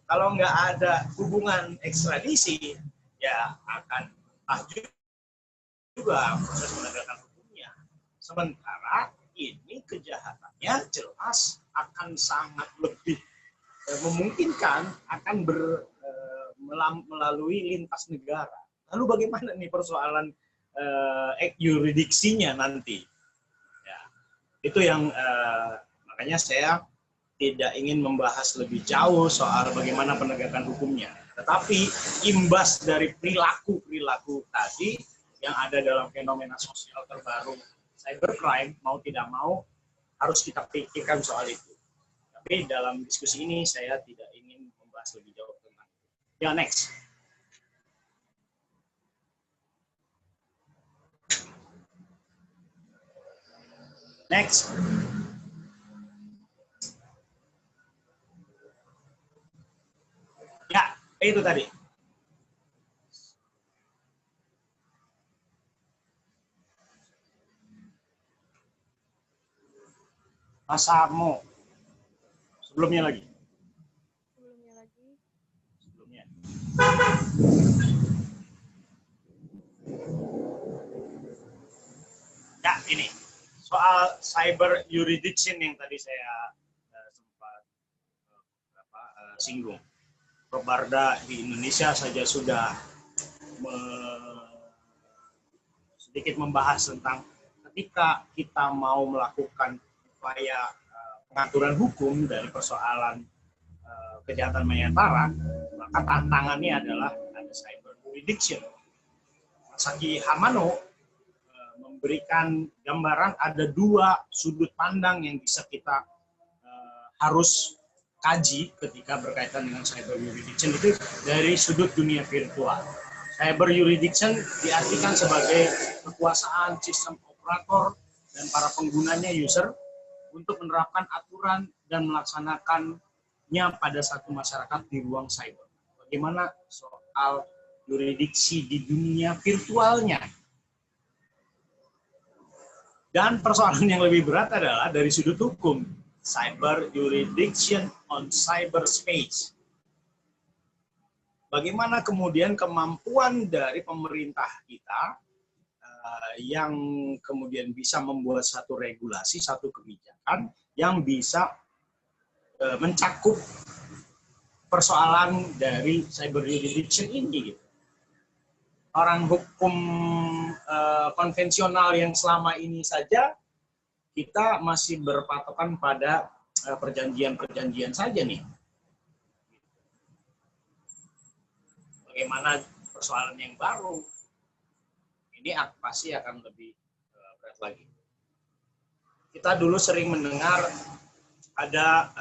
kalau nggak ada hubungan ekstradisi, ya akan juga proses penegakan hukumnya. Sementara ini kejahatannya jelas akan sangat lebih memungkinkan akan melalui lintas negara. Lalu bagaimana nih persoalan yuridiksinya nanti? Ya, itu yang makanya saya tidak ingin membahas lebih jauh soal bagaimana penegakan hukumnya. Tetapi imbas dari perilaku tadi yang ada dalam fenomena sosial terbaru cybercrime, mau tidak mau harus kita pikirkan soal itu. Tapi dalam diskusi ini saya tidak ingin membahas lebih jauh tentang itu. Ya, next. Next. Ya, itu tadi. Mas Armo. Sebelumnya. Ya, ini. Soal cyber jurisdiction yang tadi saya sempat singgung. Perbarda di Indonesia saja sudah sedikit membahas tentang ketika kita mau melakukan upaya pengaturan hukum dari persoalan kejahatan mayatara, maka tantangannya adalah ada cyber jurisdiction. Masaki Hamano memberikan gambaran ada dua sudut pandang yang bisa kita harus kaji ketika berkaitan dengan cyber jurisdiction, itu dari sudut dunia virtual. Cyber jurisdiction diartikan sebagai kekuasaan sistem operator dan para penggunanya user untuk menerapkan aturan dan melaksanakannya pada satu masyarakat di ruang cyber. Bagaimana soal jurisdiksi di dunia virtualnya? Dan persoalan yang lebih berat adalah dari sudut hukum, cyber jurisdiction on cyberspace. Bagaimana kemudian kemampuan dari pemerintah kita yang kemudian bisa membuat satu regulasi, satu kebijakan yang bisa mencakup persoalan dari cyber jurisdiction ini. Gitu. Orang hukum konvensional yang selama ini saja kita masih berpatokan pada perjanjian-perjanjian saja nih. Bagaimana persoalan yang baru? Ini pasti akan lebih berat lagi. Kita dulu sering mendengar ada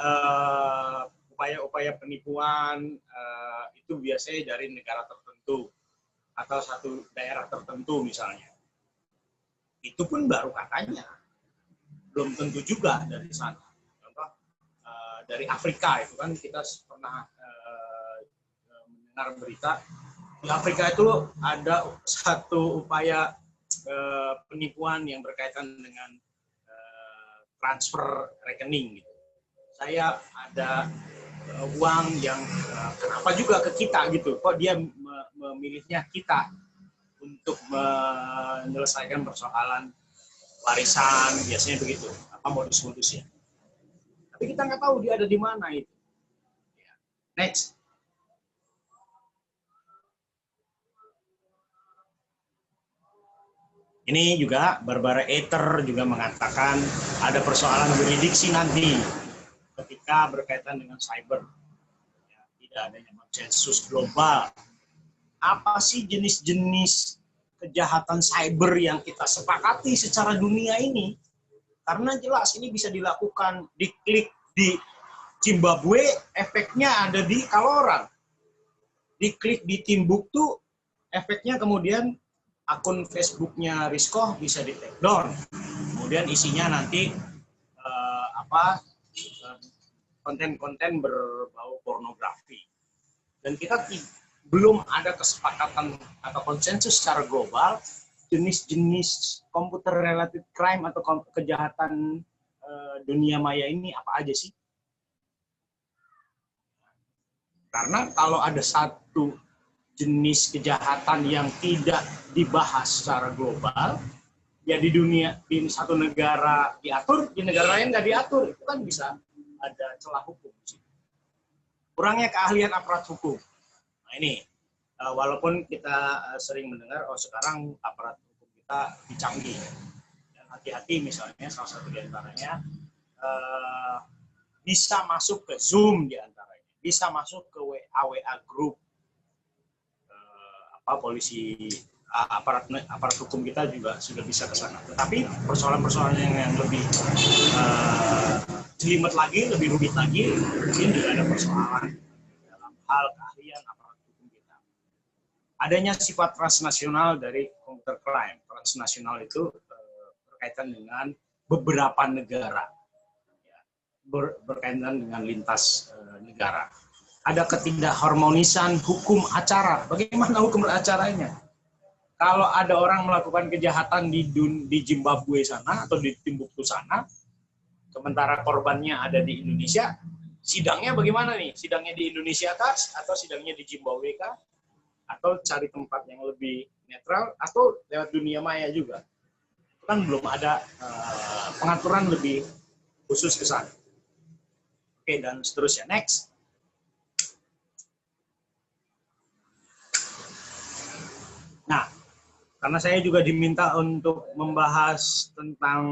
upaya-upaya penipuan itu biasanya dari negara tertentu atau satu daerah tertentu misalnya. Itu pun baru katanya, belum tentu juga dari sana. Contoh dari Afrika itu kan kita pernah mendengar berita. Di Afrika itu ada satu upaya penipuan yang berkaitan dengan transfer rekening. Gitu. Saya ada uang yang kenapa juga ke kita gitu? Kok dia memilihnya kita untuk menyelesaikan persoalan warisan, biasanya begitu. Apa modus-modusnya? Tapi kita nggak tahu dia ada di mana itu. Next. Ini juga Barbara Ether juga mengatakan ada persoalan yuridiksi nanti ketika berkaitan dengan cyber. Ya, tidak adanya konsensus global. Apa sih jenis-jenis kejahatan cyber yang kita sepakati secara dunia ini? Karena jelas ini bisa dilakukan, diklik di Zimbabwe, efeknya ada di Kaloran. Diklik di Timbuktu, efeknya kemudian akun Facebooknya Rizko bisa di take down. Kemudian isinya nanti konten-konten berbau pornografi. Dan kita belum ada kesepakatan atau konsensus secara global jenis-jenis computer related crime atau kejahatan dunia maya ini apa aja sih? Karena kalau ada satu jenis kejahatan yang tidak dibahas secara global, ya di satu negara diatur, di negara lain nggak diatur, itu kan bisa ada celah hukum. Kurangnya keahlian aparat hukum. Nah ini, walaupun kita sering mendengar, sekarang aparat hukum kita dicanggih. Dan hati-hati misalnya, salah satu di antaranya, bisa masuk ke Zoom di antaranya, bisa masuk ke WA group, polisi, aparat hukum kita juga sudah bisa ke sana. Tetapi persoalan-persoalan yang lebih jelimet lagi, lebih rumit lagi, mungkin juga ada persoalan dalam hal keahlian aparat hukum kita. Adanya sifat transnasional dari computer crime. Transnasional itu berkaitan dengan beberapa negara, berkaitan dengan lintas negara. Ada ketidakharmonisan hukum acara. Bagaimana hukum acaranya? Kalau ada orang melakukan kejahatan di Zimbabwe sana atau di Timbuktu sana, sementara korbannya ada di Indonesia, sidangnya bagaimana nih? Sidangnya di Indonesia kah? Atau sidangnya di Zimbabwe kah? Atau cari tempat yang lebih netral? Atau lewat dunia maya juga? Kan belum ada pengaturan lebih khusus ke sana. Oke, dan seterusnya. Next. Nah, karena saya juga diminta untuk membahas tentang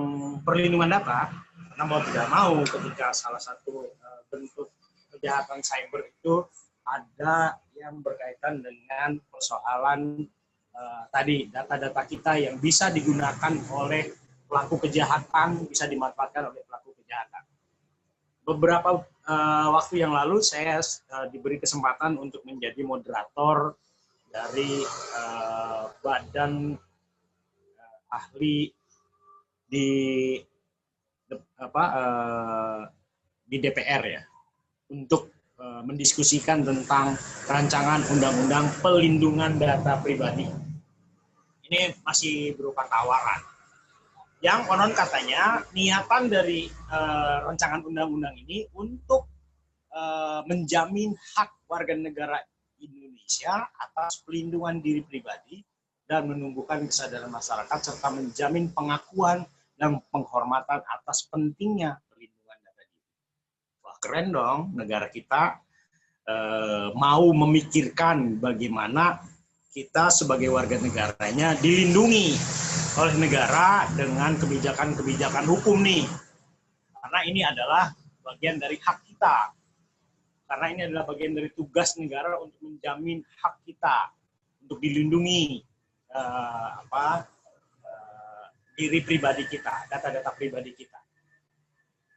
perlindungan data, karena mau tidak mau ketika salah satu bentuk kejahatan cyber itu ada yang berkaitan dengan persoalan tadi, data-data kita yang bisa digunakan oleh pelaku kejahatan, bisa dimanfaatkan oleh pelaku kejahatan. Beberapa waktu yang lalu saya diberi kesempatan untuk menjadi moderator dari badan ahli di DPR ya, untuk mendiskusikan tentang rancangan undang-undang pelindungan data pribadi. Ini masih berupa tawaran. Yang konon katanya niatan dari rancangan undang-undang ini untuk menjamin hak warga negara Indonesia atas pelindungan diri pribadi dan menumbuhkan kesadaran masyarakat serta menjamin pengakuan dan penghormatan atas pentingnya perlindungan data diri. Wah, keren dong negara kita mau memikirkan bagaimana kita sebagai warga negaranya dilindungi oleh negara dengan kebijakan-kebijakan hukum nih. Karena ini adalah bagian dari hak kita. Karena ini adalah bagian dari tugas negara untuk menjamin hak kita untuk dilindungi diri pribadi kita, data-data pribadi kita.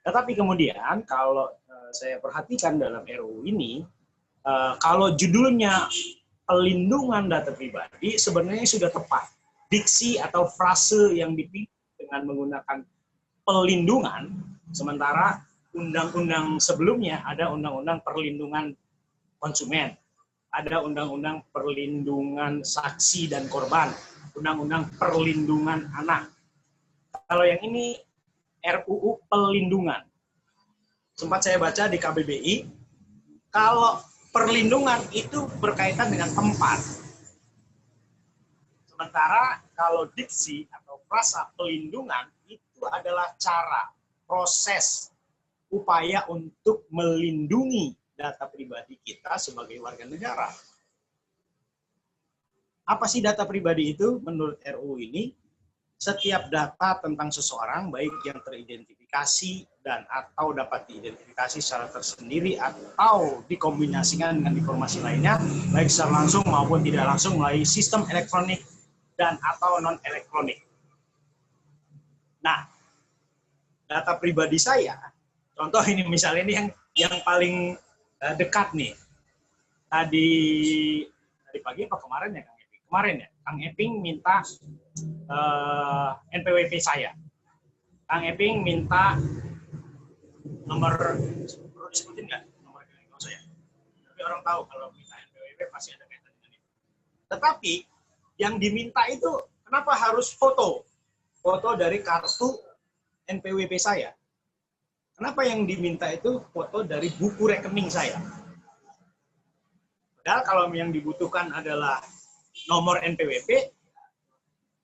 Tetapi kemudian kalau saya perhatikan dalam RUU ini, kalau judulnya pelindungan data pribadi sebenarnya sudah tepat. Diksi atau frase yang dipilih dengan menggunakan pelindungan, sementara undang-undang sebelumnya ada undang-undang perlindungan konsumen, ada undang-undang perlindungan saksi dan korban, undang-undang perlindungan anak. Kalau yang ini RUU pelindungan. Sempat saya baca di KBBI, kalau perlindungan itu berkaitan dengan tempat. Sementara kalau diksi atau frasa pelindungan itu adalah cara, proses, upaya untuk melindungi data pribadi kita sebagai warga negara. Apa sih data pribadi itu menurut RUU ini? Setiap data tentang seseorang, baik yang teridentifikasi dan atau dapat diidentifikasi secara tersendiri atau dikombinasikan dengan informasi lainnya, baik secara langsung maupun tidak langsung melalui sistem elektronik dan atau non-elektronik. Nah, data pribadi saya, contoh ini misalnya ini yang paling dekat nih. Tadi pagi apa kemarin ya Kang Eping? Kemarin ya, Kang Eping minta NPWP saya. Kang Eping minta nomor, perlu disebutin nggak nomor rekening saya? Tapi orang tahu kalau minta NPWP pasti ada kaitan dengan itu. Tetapi yang diminta itu kenapa harus foto? Foto dari kartu NPWP saya. Kenapa yang diminta itu foto dari buku rekening saya? Padahal kalau yang dibutuhkan adalah nomor NPWP,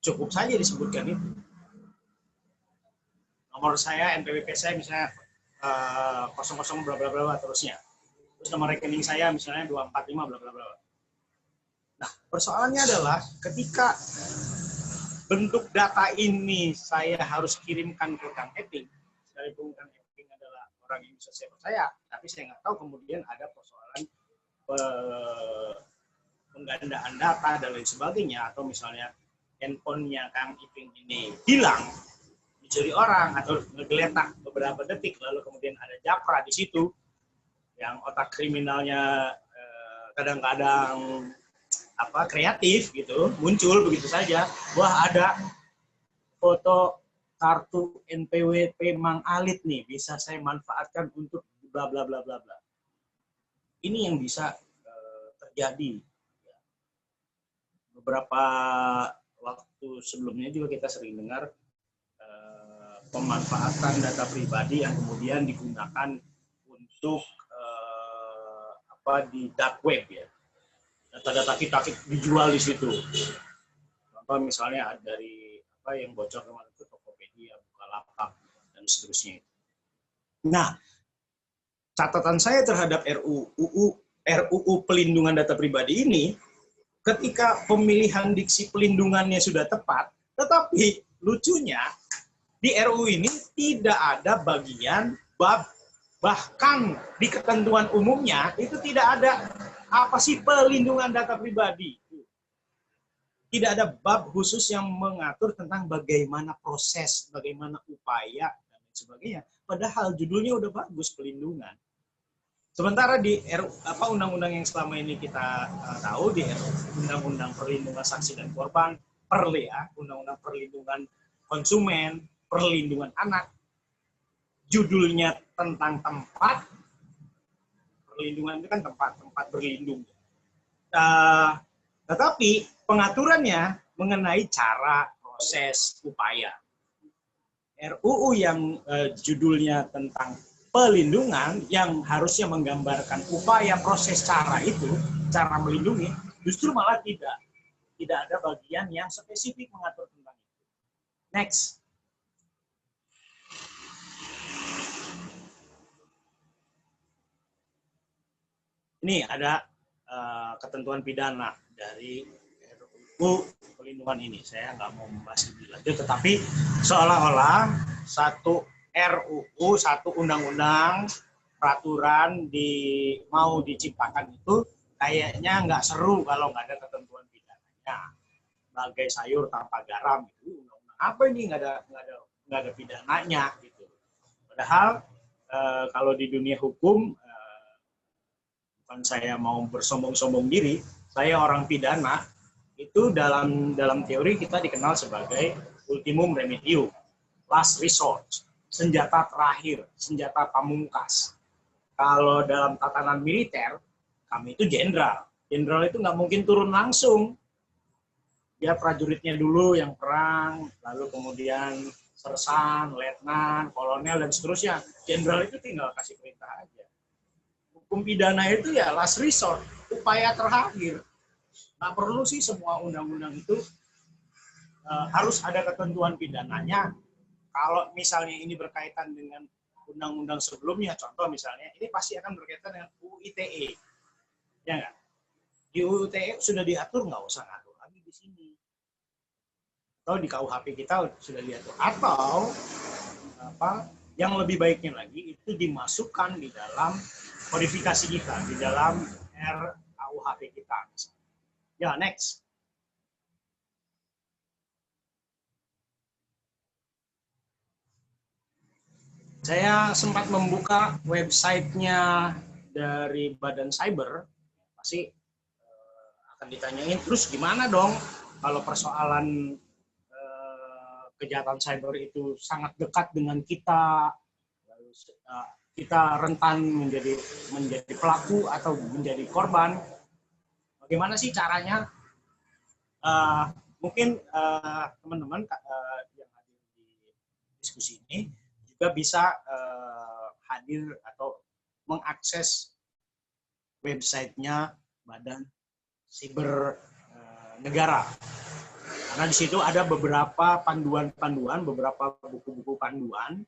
cukup saja disebutkan itu. Nomor saya, NPWP saya misalnya 00 bla bla bla terusnya. Terus nomor rekening saya misalnya 245 bla bla bla. Nah, persoalannya adalah ketika bentuk data ini saya harus kirimkan ke Kang Eping, sekalipun Kang Eping adalah orang yang bisa saya percaya, tapi saya nggak tahu kemudian ada persoalan penggandaan data dan lain sebagainya, atau misalnya handphonenya Kang Iping ini hilang, dicuri orang atau ngegeletak beberapa detik, lalu kemudian ada japra di situ, yang otak kriminalnya kadang-kadang kreatif gitu, muncul begitu saja, wah ada foto kartu NPWP Mang Alit nih, bisa saya manfaatkan untuk bla bla bla bla bla. Ini yang bisa terjadi. Beberapa waktu sebelumnya juga kita sering dengar pemanfaatan data pribadi yang kemudian digunakan untuk di dark web ya. Data-data kita dijual di situ. Contoh misalnya dari yang bocor kemarin itu Tokopedia, Bukalapak dan seterusnya. Nah, catatan saya terhadap RUU pelindungan data pribadi ini, ketika pemilihan diksi pelindungannya sudah tepat, tetapi lucunya di RUU ini tidak ada bagian bab, bahkan di ketentuan umumnya itu tidak ada apa sih pelindungan data pribadi. Tidak ada bab khusus yang mengatur tentang bagaimana proses, bagaimana upaya, dan sebagainya. Padahal judulnya udah bagus, pelindungan. Sementara di undang-undang yang selama ini kita tahu, di undang-undang perlindungan saksi dan korban, PERLE, undang-undang perlindungan konsumen, perlindungan anak, judulnya tentang tempat, perlindungan itu kan tempat berlindung. Tetapi pengaturannya mengenai cara, proses, upaya. RUU yang judulnya tentang pelindungan yang harusnya menggambarkan upaya, proses, cara itu, cara melindungi, justru malah tidak. Tidak ada bagian yang spesifik mengatur tentang itu. Next. Ini ada ketentuan pidana dari RUU Perlindungan ini. Saya nggak mau membahas lebih lanjut, tetapi seolah-olah satu RUU, satu undang-undang peraturan mau diciptakan itu kayaknya nggak seru kalau nggak ada ketentuan pidananya. Bagai sayur tanpa garam itu undang-undang apa ini, nggak ada pidananya gitu. Padahal kalau di dunia hukum, bukan saya mau bersombong-sombong diri, saya orang pidana, itu dalam teori kita dikenal sebagai ultimum remedium, last resort, senjata terakhir, senjata pamungkas. Kalau dalam tatanan militer, kami itu jenderal. Jenderal itu nggak mungkin turun langsung. Dia prajuritnya dulu yang perang, lalu kemudian sersan, letnan, kolonel, dan seterusnya. Jenderal itu tinggal kasih perintah aja. Hukum pidana itu ya last resort, upaya terakhir. Nggak perlu sih semua undang-undang itu harus ada ketentuan pidananya. Kalau misalnya ini berkaitan dengan undang-undang sebelumnya, contoh misalnya, ini pasti akan berkaitan dengan UU ITE. Ya nggak? Di UU ITE sudah diatur, nggak usah ngatur lagi di sini. Atau di KUHP kita sudah diatur. Atau yang lebih baiknya lagi itu dimasukkan di dalam kodifikasi kita, di dalam RKUHP kita. Ya, next. Saya sempat membuka websitenya dari Badan Cyber, pasti akan ditanyain, terus gimana dong kalau persoalan kejahatan cyber itu sangat dekat dengan kita, lalu kita rentan menjadi pelaku atau menjadi korban. Bagaimana sih caranya? Mungkin teman-teman yang hadir di diskusi ini juga bisa hadir atau mengakses websitenya Badan Siber Negara. Karena di situ ada beberapa panduan-panduan, beberapa buku-buku panduan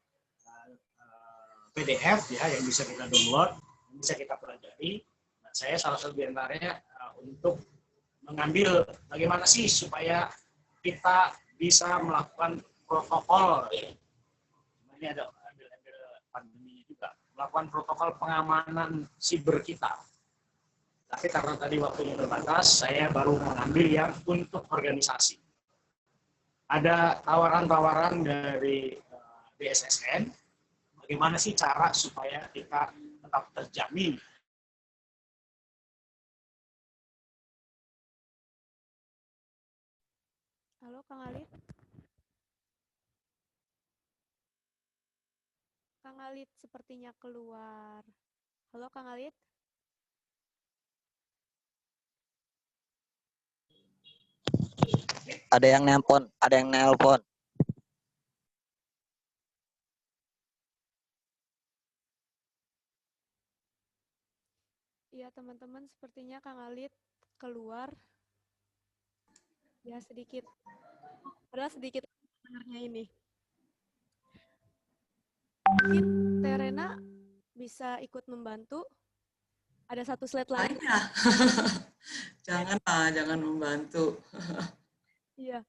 PDF ya yang bisa kita download, yang bisa kita pelajari. Nah, saya salah satu di antaranya untuk mengambil bagaimana sih supaya kita bisa melakukan protokol. Ini ada pandemi juga, melakukan protokol pengamanan siber kita. Tapi karena tadi waktunya terbatas, saya baru mengambil yang untuk organisasi. Ada tawaran-tawaran dari BSSN, bagaimana sih cara supaya kita tetap terjamin. Halo, Kang Alit. Kang Alit sepertinya keluar. Halo, Kang Alit. Ada yang nelpon. Iya, teman-teman, sepertinya Kang Alit keluar. Ya, sedikit. Padahal sedikit sebenarnya ini. Mungkin Terena bisa ikut membantu. Ada satu slide lagi. Jangan membantu. Iya.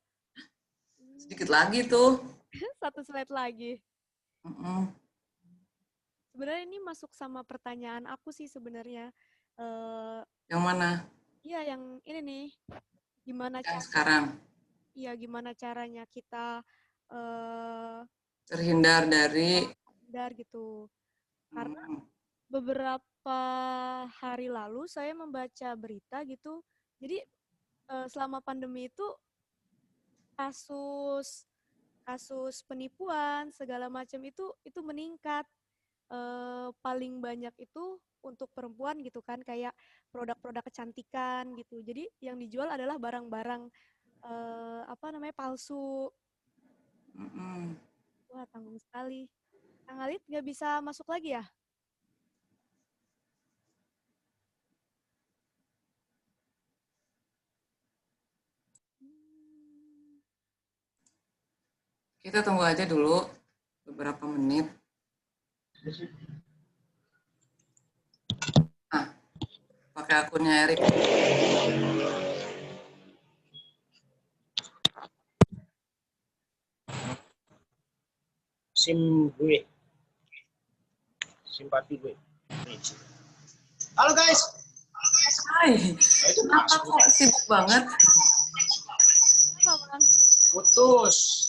Sedikit lagi tuh. Satu slide lagi. Sebenarnya ini masuk sama pertanyaan aku sih sebenarnya. Yang mana? Iya, yang ini nih. Gimana yang sekarang? Iya, gimana caranya kita terhindar dari gitu. Karena beberapa hari lalu saya membaca berita gitu. Jadi selama pandemi itu kasus penipuan segala macam itu meningkat. Paling banyak itu untuk perempuan gitu kan, kayak produk-produk kecantikan gitu. Jadi yang dijual adalah barang-barang palsu. Wah, tanggung sekali. Kang Alit nggak bisa masuk lagi ya? Kita tunggu aja dulu beberapa menit. Nah, pakai akunnya Erik. SIM gue. Simpati gue. Halo guys. Hai, kenapa kok sibuk banget? Putus.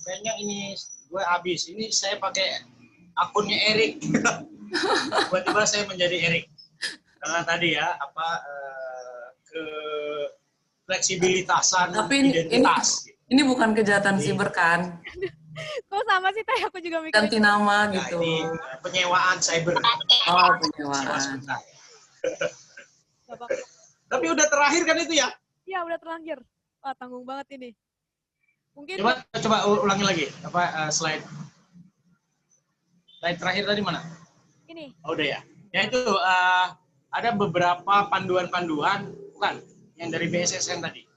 Kayaknya ini gue habis. Ini saya pakai akunnya Erik. Tiba-tiba saya menjadi Erik. Karena tadi ya ke fleksibilitasan Tapi identitas. ini bukan kejahatan siber kan? Kok sama sih Teh? Aku juga mikir. Ganti nama Nah, gitu. ini penyewaan cyber. Oh, penyewaan. Tapi udah terakhir kan itu ya? Iya, udah terakhir. Wah, tanggung banget ini. Mungkin Coba ulangi lagi slide terakhir tadi mana? ini. Oh, udah ya. Ya itu ada beberapa panduan-panduan, bukan yang dari BSSN tadi.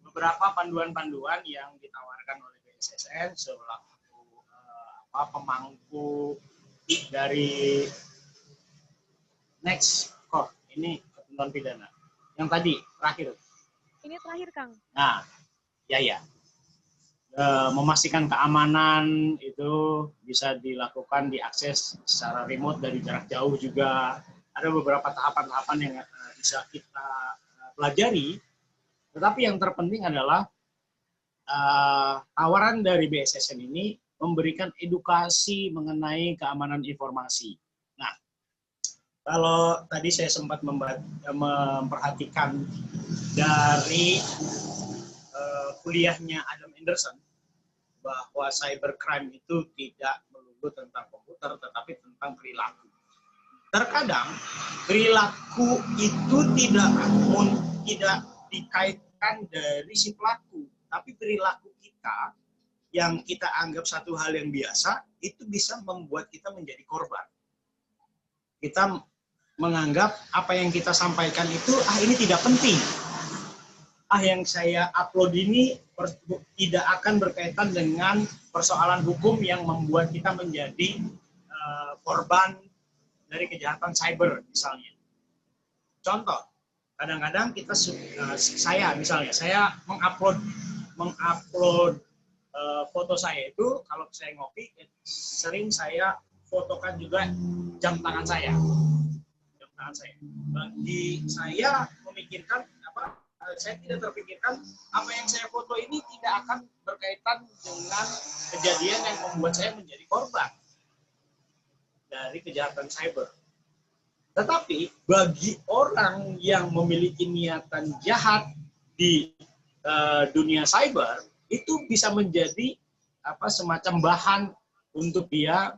Beberapa panduan-panduan yang ditawarkan oleh BSSN selaku pemangku dari next core ini ketentuan pidana. Yang tadi terakhir. Ini terakhir, Kang. Nah, ya. Memastikan keamanan itu bisa dilakukan, diakses secara remote dari jarak jauh juga. Ada beberapa tahapan-tahapan yang bisa kita pelajari. Tetapi yang terpenting adalah tawaran dari BSSN ini memberikan edukasi mengenai keamanan informasi. Nah, kalau tadi saya sempat memperhatikan dari kuliahnya Adam Anderson bahwa cybercrime itu tidak melulu tentang komputer tetapi tentang perilaku. Terkadang perilaku itu tidak dikaitkan dari si pelaku, tapi perilaku kita yang kita anggap satu hal yang biasa itu bisa membuat kita menjadi korban. Kita menganggap apa yang kita sampaikan itu ini tidak penting. Yang saya upload ini tidak akan berkaitan dengan persoalan hukum yang membuat kita menjadi korban dari kejahatan cyber misalnya. Contoh, kadang-kadang saya mengupload foto saya itu kalau saya ngopi sering saya fotokan juga jam tangan saya. Bagi saya memikirkan saya tidak terpikirkan apa yang saya foto ini tidak akan berkaitan dengan kejadian yang membuat saya menjadi korban dari kejahatan cyber. Tetapi bagi orang yang memiliki niatan jahat di dunia cyber itu bisa menjadi semacam bahan untuk dia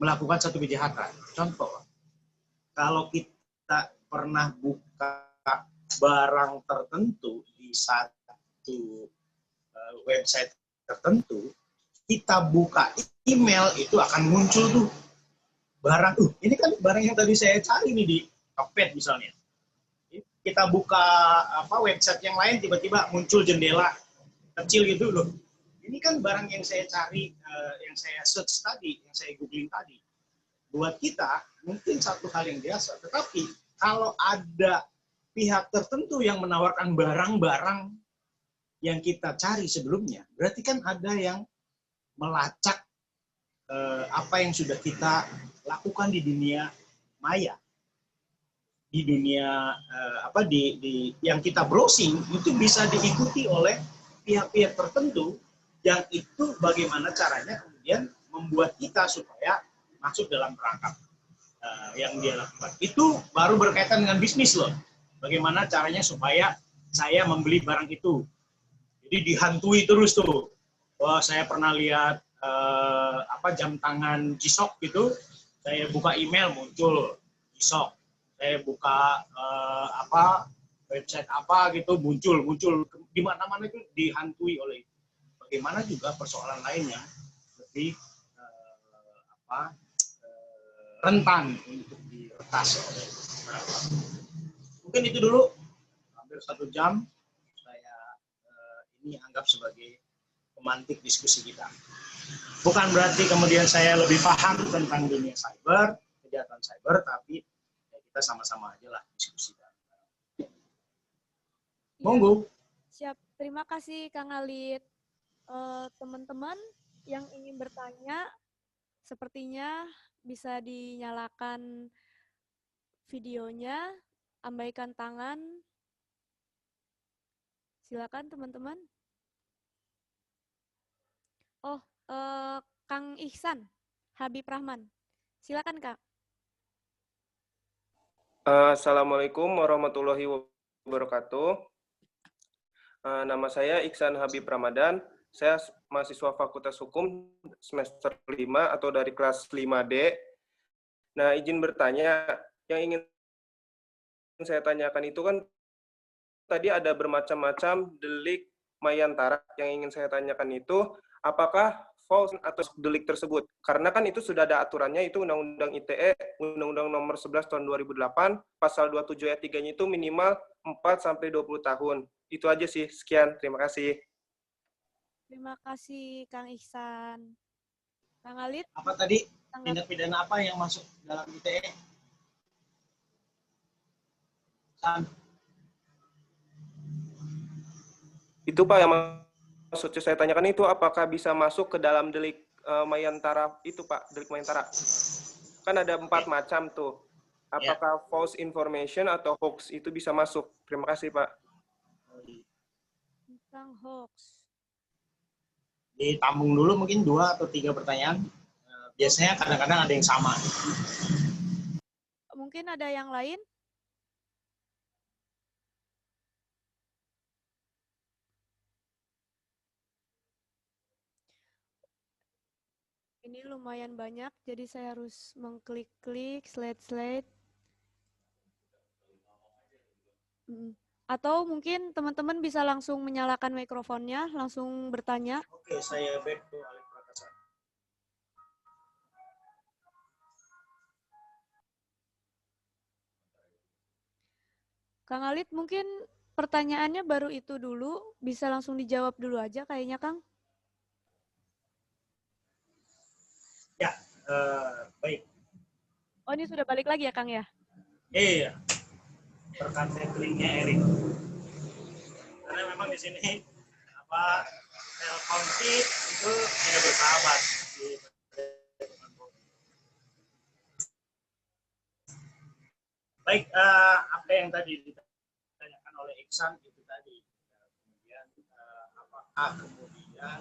melakukan satu kejahatan. Contoh, kalau kita pernah buka barang tertentu di satu website tertentu, kita buka email itu akan muncul tuh barang. Ini kan barang yang tadi saya cari nih di Tokped misalnya. Kita buka website yang lain tiba-tiba muncul jendela kecil gitu loh. Ini kan barang yang saya cari, yang saya search tadi, yang saya googling tadi. Buat kita mungkin satu hal yang biasa, tetapi kalau ada pihak tertentu yang menawarkan barang-barang yang kita cari sebelumnya, berarti kan ada yang melacak apa yang sudah kita lakukan di dunia maya, di dunia yang kita browsing itu bisa diikuti oleh pihak-pihak tertentu yang itu bagaimana caranya kemudian membuat kita supaya masuk dalam perangkap yang dia lakukan. Itu baru berkaitan dengan bisnis loh. Bagaimana caranya supaya saya membeli barang itu. Jadi dihantui terus tuh. Wah, saya pernah lihat jam tangan G-Shock gitu. Saya buka email muncul G-Shock. Saya buka website apa gitu muncul di mana-mana itu dihantui oleh itu. Bagaimana juga persoalan lainnya lebih rentan untuk diretas oleh mungkin itu dulu hampir 1 jam saya ini anggap sebagai pemantik diskusi kita. Bukan berarti kemudian saya lebih paham tentang dunia cyber, kejahatan cyber, tapi ya kita sama-sama aja lah diskusi. Monggo. Siap, terima kasih Kang Alit. Teman-teman yang ingin bertanya, sepertinya bisa dinyalakan videonya, ambaikan tangan. Silakan teman-teman. Oh, Kang Ihsan, Habib Rahman. Silakan Kak. Assalamualaikum warahmatullahi wabarakatuh. Nama saya Ihsan Habib Ramadan. Saya mahasiswa Fakultas Hukum semester 5 atau dari kelas 5D. Nah, izin bertanya, yang ingin saya tanyakan itu kan tadi ada bermacam-macam delik mayantara. Yang ingin saya tanyakan itu, apakah false atau delik tersebut? Karena kan itu sudah ada aturannya, itu Undang-Undang ITE, Undang-Undang nomor 11 tahun 2008, pasal 27 ayat 3-nya itu minimal 4-20 tahun. Itu aja sih, sekian. Terima kasih. Terima kasih Kang Ihsan. Kang Alit? Apa tadi? Tindak pidana apa yang masuk dalam ITE? Itu Pak yang maksudnya saya tanyakan itu, apakah bisa masuk ke dalam delik mayantara itu Pak, delik mayantara? Kan ada 4 macam tuh. Apakah false information atau hoax itu bisa masuk? Terima kasih Pak. Tentang hoax. Ditambung dulu mungkin 2 atau 3 pertanyaan. Biasanya kadang-kadang ada yang sama. Mungkin ada yang lain? Ini lumayan banyak, jadi saya harus mengklik-klik slide-slide. Atau mungkin teman-teman bisa langsung menyalakan mikrofonnya, langsung bertanya. Oke, saya back to Alit Prakasa. Kang Alit, mungkin pertanyaannya baru itu dulu, bisa langsung dijawab dulu aja kayaknya, Kang. Ya, baik. Oh, ini sudah balik lagi ya, Kang ya? Iya. Berkat settlingnya Erik. Karena memang di sini telepon itu tidak bersahabat. Baik, apa yang tadi ditanyakan oleh Ihsan itu tadi. Kemudian apakah kemudian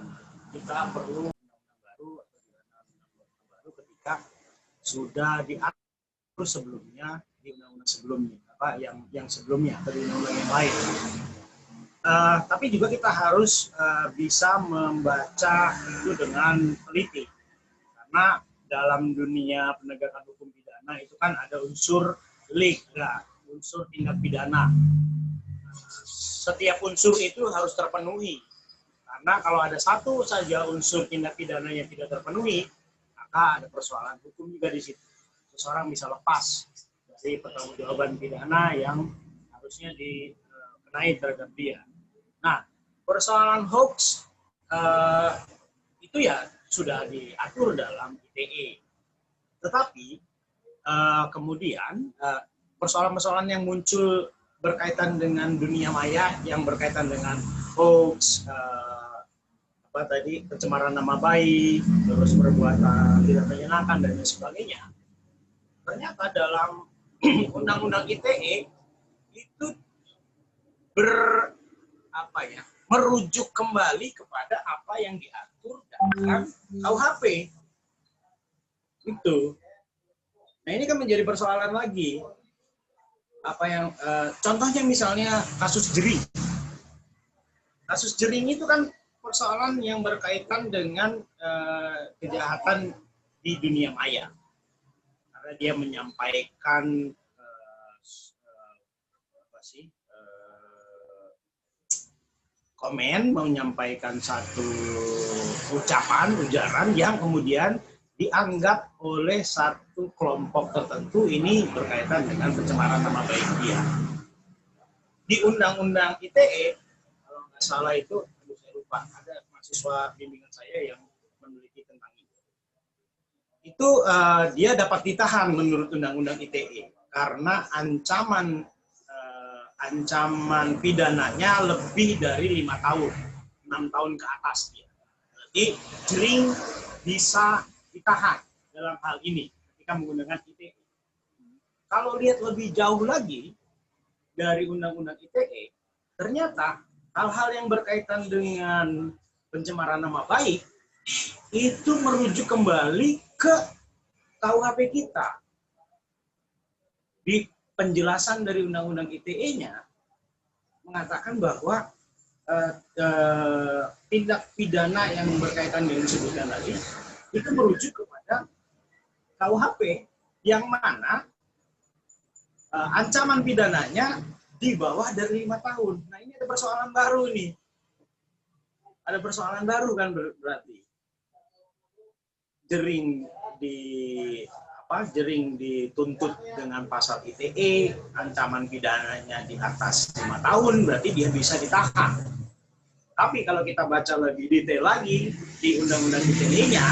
kita perlu undang-undang baru atau undang-undang baru ketika sudah diatur sebelumnya di undang-undang sebelumnya, yang sebelumnya atau di undang-undang yang lain. Tapi juga kita harus bisa membaca itu dengan teliti, karena dalam dunia penegakan hukum pidana itu kan ada unsur delik, unsur tindak pidana. Setiap unsur itu harus terpenuhi, karena kalau ada satu saja unsur tindak pidana yang tidak terpenuhi, maka ada persoalan hukum juga di situ. Seseorang bisa lepas dari pertanggungjawaban pidana yang harusnya dikenai terhadap dia. Nah, persoalan hoax itu ya sudah diatur dalam ITE. Tetapi kemudian persoalan-persoalan yang muncul berkaitan dengan dunia maya, yang berkaitan dengan hoax, pencemaran nama baik, terus perbuatan tidak menyenangkan dan sebagainya. Ternyata dalam Undang-Undang ITE itu merujuk kembali kepada apa yang diatur dalam KUHP. Itu. Nah, ini kan menjadi persoalan lagi. Contohnya misalnya kasus jering. Kasus jering itu kan persoalan yang berkaitan dengan kejahatan di dunia maya. Karena dia menyampaikan komen, menyampaikan satu ujaran yang kemudian dianggap oleh satu kelompok tertentu ini berkaitan dengan pencemaran nama baik dia. Di Undang-Undang ITE, kalau nggak salah itu, saya Pak, ada mahasiswa bimbingan saya yang meneliti tentang itu. Itu dia dapat ditahan menurut Undang-Undang ITE karena ancaman pidananya lebih dari 5 tahun, 6 tahun ke atas dia. Jadi jering bisa ditahan dalam hal ini ketika menggunakan ITE. Kalau lihat lebih jauh lagi dari Undang-Undang ITE, ternyata hal-hal yang berkaitan dengan pencemaran nama baik itu merujuk kembali ke KUHP kita. Di penjelasan dari Undang-Undang ITE-nya mengatakan bahwa tindak pidana yang berkaitan dengan disebutkan tadi itu merujuk kepada KUHP yang mana ancaman pidananya di bawah dari 5 tahun. Nah, ini ada persoalan baru nih. Ada persoalan baru kan berarti. Jering dituntut dengan pasal ITE, ancaman pidananya di atas 5 tahun, berarti dia bisa ditahan. Tapi kalau kita baca lebih detail lagi di Undang-Undang ITE-nya,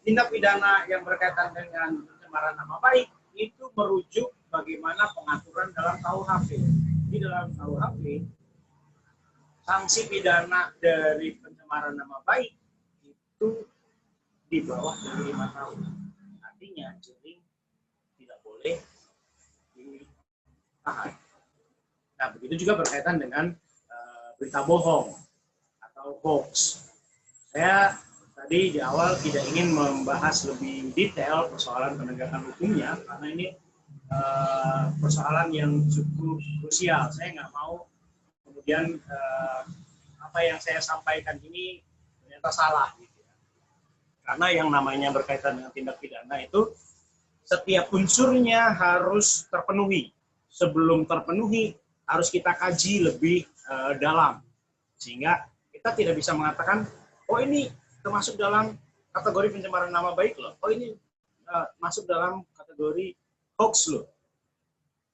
tindak pidana yang berkaitan dengan pencemaran nama baik itu merujuk bagaimana pengaturan dalam KUHP. Di dalam KUHP, sanksi pidana dari pencemaran nama baik itu di bawah dari 5 tahun. Artinya jering tidak boleh ditahan. Nah, begitu juga berkaitan dengan berita bohong atau hoax. Saya tadi di awal tidak ingin membahas lebih detail persoalan penegakan hukumnya karena ini persoalan yang cukup krusial. Saya nggak mau kemudian apa yang saya sampaikan ini ternyata salah. Karena yang namanya berkaitan dengan tindak pidana itu setiap unsurnya harus terpenuhi. Sebelum terpenuhi harus kita kaji lebih dalam. Sehingga kita tidak bisa mengatakan, oh ini termasuk dalam kategori pencemaran nama baik loh. Oh ini masuk dalam kategori hoax loh.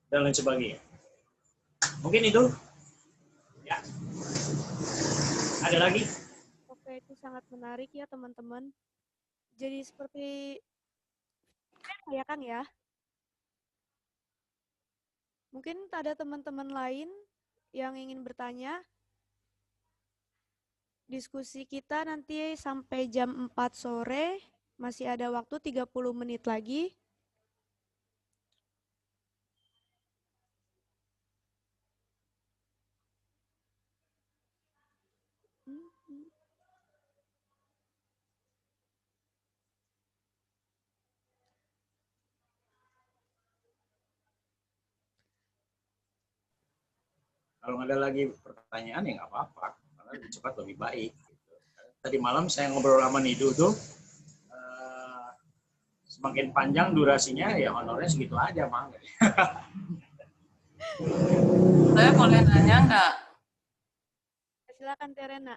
Dan lain sebagainya. Mungkin itu. Ya. Ada lagi? Oke, itu sangat menarik ya teman-teman. Jadi seperti ya Kang ya. Mungkin ada teman-teman lain yang ingin bertanya. Diskusi kita nanti sampai jam 4 sore. Masih ada waktu 30 menit lagi. Kalau nggak ada lagi pertanyaan ya nggak apa-apa, karena lebih cepat lebih baik. Tadi malam saya ngobrol sama Nidu tuh, semakin panjang durasinya ya honornya segitu aja, Mang. Saya boleh nanya nggak? Silakan Terena.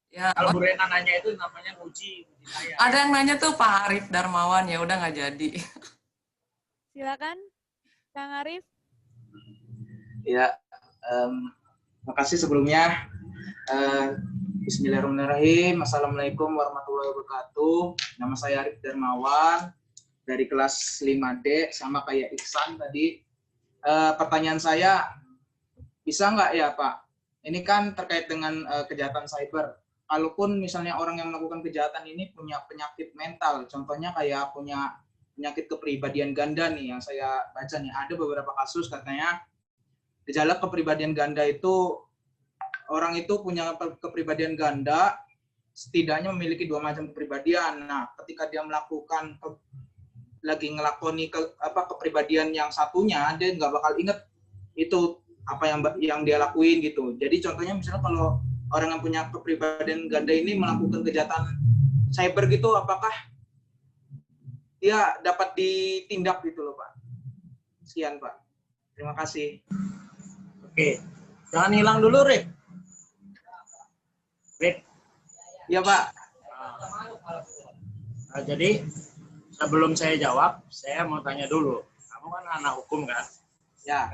Ya, kalau Bu Rena nanya itu namanya uji saya. Ada yang nanya tuh Pak Arif Darmawan, ya udah nggak jadi. Silakan. Kang Arif. Ya, makasih sebelumnya. Bismillahirrahmanirrahim. Assalamualaikum warahmatullahi wabarakatuh. Nama saya Arif Darmawan dari kelas 5D, sama kayak Iksan tadi. Pertanyaan saya, bisa nggak ya Pak? Ini kan terkait dengan kejahatan cyber. Kalaupun misalnya orang yang melakukan kejahatan ini punya penyakit mental, contohnya kayak punya penyakit kepribadian ganda nih yang saya baca nih, ada beberapa kasus katanya gejala kepribadian ganda itu orang itu punya kepribadian ganda setidaknya memiliki 2 macam kepribadian. Nah, ketika dia melakukan lagi ngelakoni kepribadian yang satunya, dia nggak bakal inget itu apa yang dia lakuin gitu. Jadi contohnya misalnya kalau orang yang punya kepribadian ganda ini melakukan kejahatan cyber gitu, apakah dia dapat ditindak gitu loh Pak? Sekian Pak. Terima kasih. Oke, jangan hilang dulu, Rick. Rick. Iya Pak. Nah, jadi sebelum saya jawab, saya mau tanya dulu. Kamu kan anak hukum kan? Ya.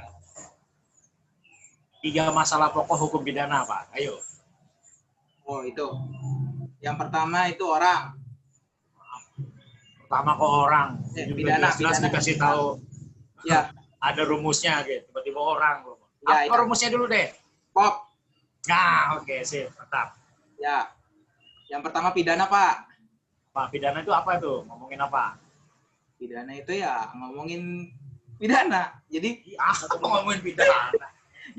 3 masalah pokok hukum pidana, Pak. Ayo. Oh, itu. Yang pertama itu orang. Pertama kok orang. Pidana, jelas pidana. dikasih tahu. Ya. Ada rumusnya gitu. Tiba-tiba orang. Ya, Apa rumusnya dulu deh? Pop. Nah, oke, sip. Mantap. Ya. Yang pertama pidana, Pak. Pak, pidana itu apa tuh? Ngomongin apa? Pidana itu ya ngomongin pidana. Jadi ngomongin pidana.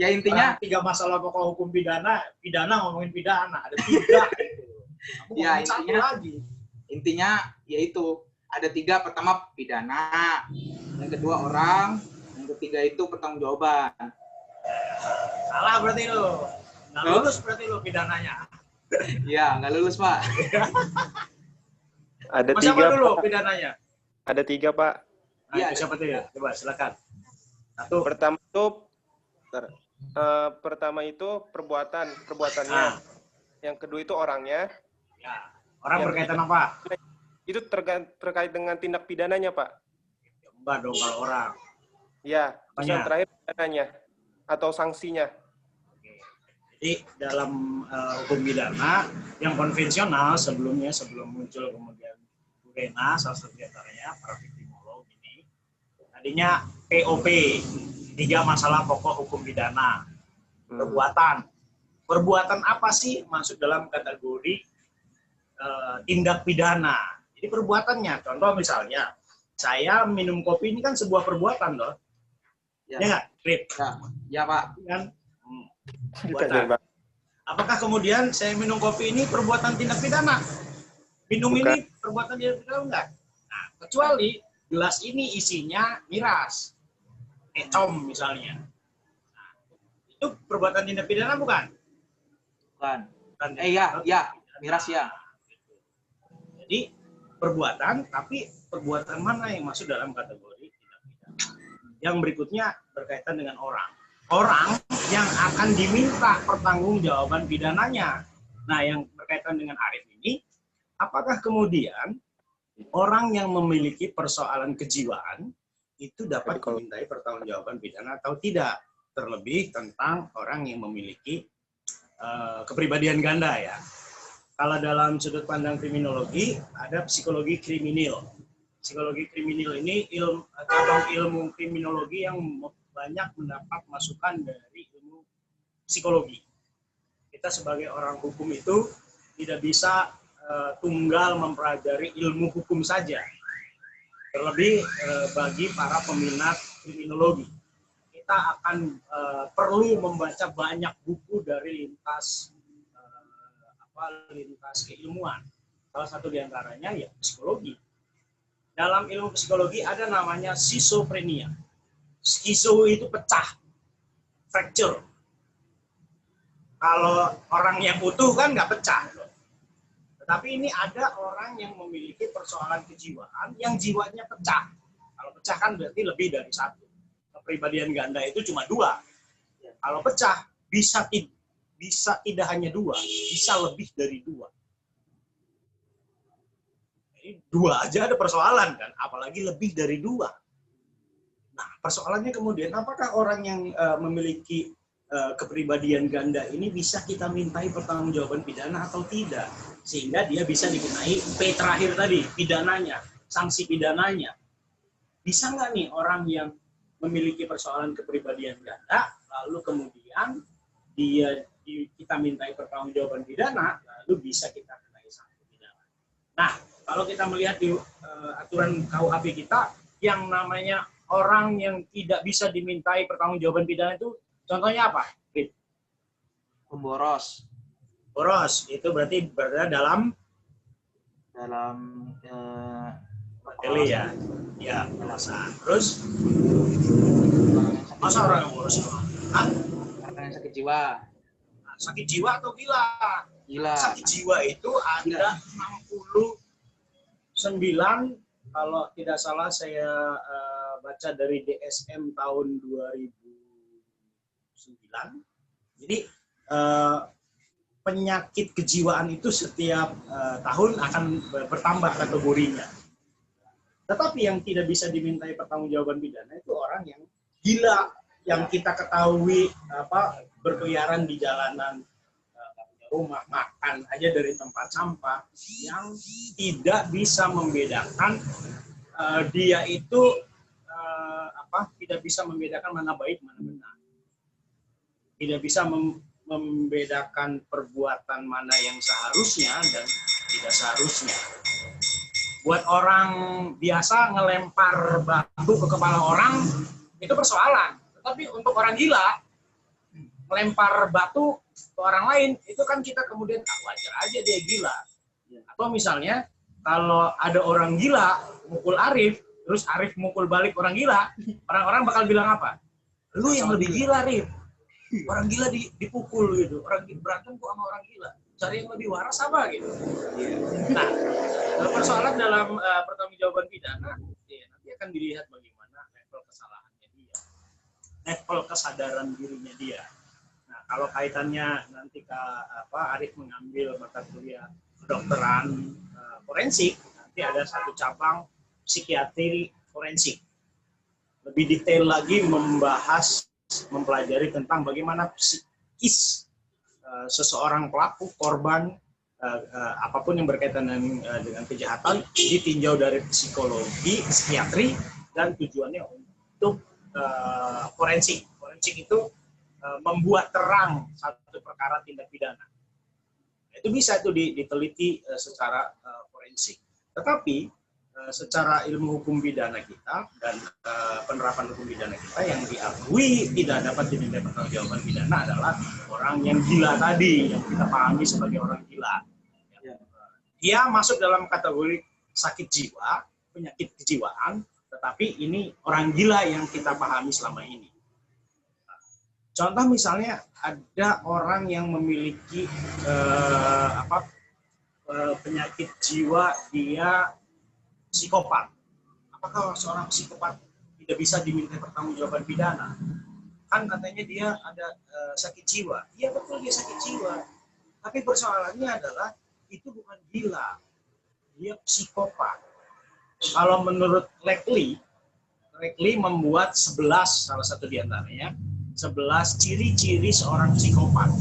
Ya intinya 3 masalah pokok hukum pidana ngomongin pidana. Ada 3 gitu. Ya intinya yaitu ada 3. Pertama pidana, yang kedua orang, yang ketiga itu pertanggungjawaban. Salah berarti lu. Nggak lulus berarti lu pidananya. Iya, nggak lulus, Pak. Ada Mas 3 siapa dulu Pak. pidananya? Ada 3 Pak. Nah, itu siapa tuh ya? Coba silakan. Satu. Pertama itu perbuatannya. Yang kedua itu orangnya. Ya. Orang berkaitan apa? Itu terkait dengan tindak pidananya, Pak. Enggak dong kalau orang. Ya, terus yang terakhir pidananya atau sanksinya. Jadi dalam hukum pidana yang konvensional sebelum muncul kemudian Bu Rena, salah satu diantaranya para viktimolog ini, tadinya POP, 3 masalah pokok hukum pidana. Perbuatan apa sih masuk dalam kategori tindak pidana? Jadi perbuatannya, contoh misalnya saya minum kopi ini kan sebuah perbuatan loh. Ya nggak, Rip? Ya, Pak. Kan? Perbuatan. Apakah kemudian saya minum kopi ini perbuatan tindak pidana? Minum ini perbuatan tindak pidana enggak? Nah, kecuali gelas ini isinya miras, ecom misalnya. Nah, itu perbuatan tindak pidana bukan? Bukan. Ya, miras ya. Jadi perbuatan, tapi perbuatan mana yang masuk dalam kategori tindak pidana? Yang berikutnya berkaitan dengan orang. Orang yang akan diminta pertanggungjawaban pidananya. Nah, yang berkaitan dengan Arif ini, apakah kemudian orang yang memiliki persoalan kejiwaan itu dapat dimintai pertanggungjawaban pidana atau tidak? Terlebih tentang orang yang memiliki kepribadian ganda ya. Kalau dalam sudut pandang kriminologi, ada psikologi kriminal. Psikologi kriminal ini cabang ilmu kriminologi yang banyak mendapat masukan dari ilmu psikologi. Kita sebagai orang hukum itu tidak bisa tunggal mempelajari ilmu hukum saja. Terlebih bagi para peminat kriminologi. Kita akan perlu membaca banyak buku dari lintas keilmuan. Salah satu diantaranya ya psikologi. Dalam ilmu psikologi ada namanya skizofrenia. Skizo itu pecah, fracture. Kalau orang yang utuh kan nggak pecah. Tetapi ini ada orang yang memiliki persoalan kejiwaan yang jiwanya pecah. Kalau pecah kan berarti lebih dari 1. Kepribadian ganda itu cuma 2. Kalau pecah bisa tidak hanya 2, bisa lebih dari 2. Jadi 2 aja ada persoalan kan, apalagi lebih dari 2. Nah, persoalannya kemudian, apakah orang yang memiliki kepribadian ganda ini bisa kita mintai pertanggungjawaban pidana atau tidak? Sehingga dia bisa dikenai P terakhir tadi, pidananya, sanksi pidananya. Bisa nggak nih orang yang memiliki persoalan kepribadian ganda, lalu kemudian kita mintai pertanggungjawaban pidana, lalu bisa kita kenai sanksi pidana. Nah, kalau kita melihat di aturan KUHP kita, yang namanya orang yang tidak bisa dimintai pertanggungjawaban pidana itu contohnya apa? Boros. Boros itu berarti berada dalam materi ya. Ya, alasan. Terus masa orang yang boros? Orang yang sakit jiwa. Sakit jiwa atau gila? Gila. Sakit jiwa itu ada 69 kalau tidak salah saya baca dari DSM tahun 2009. Jadi penyakit kejiwaan itu setiap tahun akan bertambah kategorinya. Tetapi yang tidak bisa dimintai pertanggungjawaban pidana itu orang yang gila, yang kita ketahui berkeliaran di jalanan, rumah makan aja dari tempat sampah, yang tidak bisa membedakan dia itu tidak bisa membedakan mana baik mana benar, tidak bisa membedakan perbuatan mana yang seharusnya dan tidak seharusnya. Buat orang biasa ngelempar batu ke kepala orang itu persoalan, tapi untuk orang gila ngelempar batu ke orang lain itu kan kita kemudian wajar aja dia gila. Atau misalnya kalau ada orang gila mukul Arif, terus Arif mukul balik orang gila, orang-orang bakal bilang apa? Lu yang lebih gila, Arif. Orang gila dipukul gitu, orang berantem kok sama orang gila. Cari yang lebih waras apa gitu. Nah, persoalan dalam pertanggungjawaban pidana, nanti akan dilihat bagaimana level kesalahannya dia, level kesadaran dirinya dia. Nah, kalau kaitannya nanti Arif mengambil mata kuliah kedokteran forensik, nanti ada satu cabang psikiatri forensik. Lebih detail lagi mempelajari tentang bagaimana psikis seseorang pelaku, korban, apapun yang berkaitan dengan kejahatan ditinjau dari psikologi, psikiatri, dan tujuannya untuk forensik. Forensik itu membuat terang satu perkara tindak pidana. Itu bisa itu diteliti secara forensik. Tetapi secara ilmu hukum pidana kita dan penerapan hukum pidana kita yang diakui tidak dapat dimintai pertanggungjawaban pidana adalah orang yang gila tadi, yang kita pahami sebagai orang gila. Dia masuk dalam kategori sakit jiwa, penyakit kejiwaan, tetapi ini orang gila yang kita pahami selama ini. Contoh misalnya ada orang yang memiliki penyakit jiwa, dia psikopat. Apakah seorang psikopat tidak bisa diminta pertanggungjawaban pidana? Kan katanya dia ada sakit jiwa. Iya betul dia sakit jiwa. Tapi persoalannya adalah itu bukan gila. Dia psikopat. Kalau menurut Lekli membuat 11, salah satu di antaranya, 11 ciri-ciri seorang psikopat.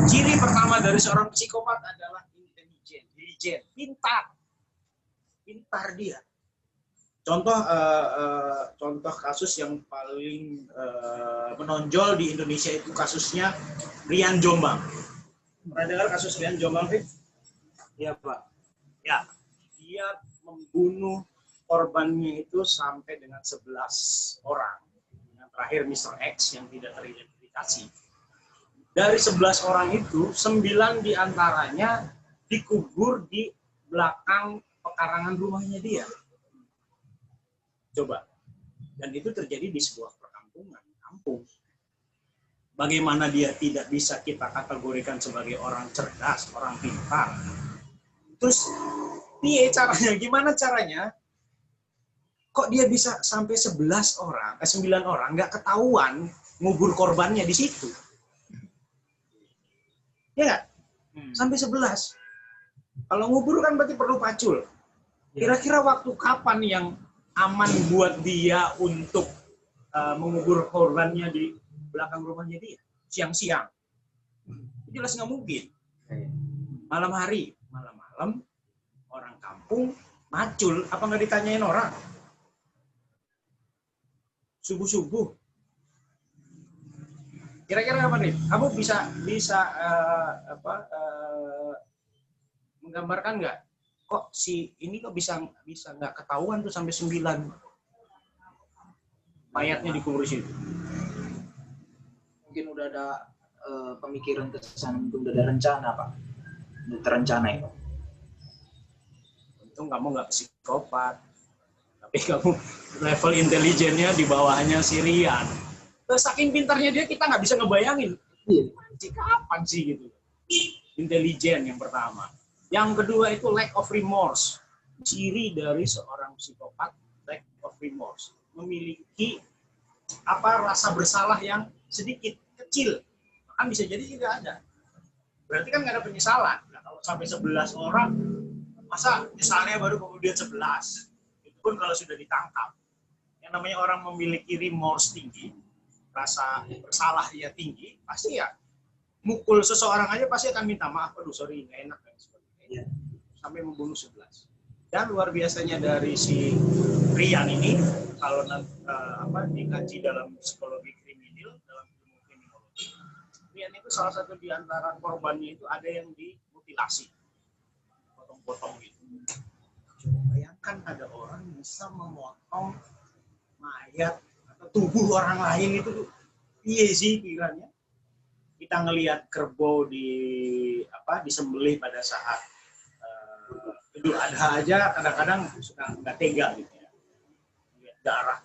Ciri pertama dari seorang psikopat adalah intelijen, pintar dia. Contoh kasus yang paling menonjol di Indonesia itu kasusnya Rian Jombang. Pernah dengar kasus Rian Jombang, Rif? Iya, Pak. Ya, dia membunuh korbannya itu sampai dengan 11 orang. Yang terakhir Mr. X yang tidak teridentifikasi. Dari 11 orang itu, 9 diantaranya dikubur di belakang pekarangan rumahnya dia. Coba. Dan itu terjadi di sebuah perkampungan, kampung. Bagaimana dia tidak bisa kita kategorikan sebagai orang cerdas, orang pintar. Terus, caranya? Gimana caranya? Kok dia bisa sampai 9 orang nggak ketahuan ngubur korbannya di situ? Ya nggak? Sampai 11. Kalau ngubur kan berarti perlu pacul. Kira-kira waktu kapan yang aman buat dia untuk mengubur korbannya di belakang rumahnya dia? Siang-siang. Jelas nggak mungkin. Malam hari, malam-malam, orang kampung, macul, apa nggak ditanyain orang? Subuh-subuh. Kira-kira apa nih? Kamu bisa menggambarkan nggak? Kok si ini kok bisa nggak ketahuan tuh sampai 9 mayatnya dikubur situ? Mungkin udah ada pemikiran ke sana, udah ada rencana, Pak. Udah terencana itu. Untung kamu nggak psikopat. Tapi kamu level intelijennya di bawahnya si Rian. Saking pintarnya dia, kita nggak bisa ngebayangin. Kapan sih gitu? Intelijen yang pertama. Yang kedua itu lack of remorse. Ciri dari seorang psikopat, lack of remorse. Memiliki rasa bersalah yang sedikit, kecil. Bahkan bisa jadi tidak ada. Berarti kan nggak ada penyesalan. Nah, kalau sampai 11 orang, masa misalnya baru kemudian 11. Itu pun kalau sudah ditangkap. Yang namanya orang memiliki remorse tinggi, rasa bersalah dia tinggi, pasti ya mukul seseorang aja pasti akan minta maaf, aduh sorry nggak enak dan sebagainya, sampai membunuh 11. Dan luar biasanya dari si Rian ini, kalau dikaji dalam psikologi kriminal, dalam ilmu kriminologi, Rian itu salah satu di antara korbannya itu ada yang dimutilasi, potong-potong gitu. Coba bayangkan ada orang bisa memotong mayat atau tubuh orang lain itu, iya sih pikirannya. Kita ngelihat kerbau disembelih pada saat Idul Adha aja kadang-kadang suka nggak tega gitu ya. Lihat darah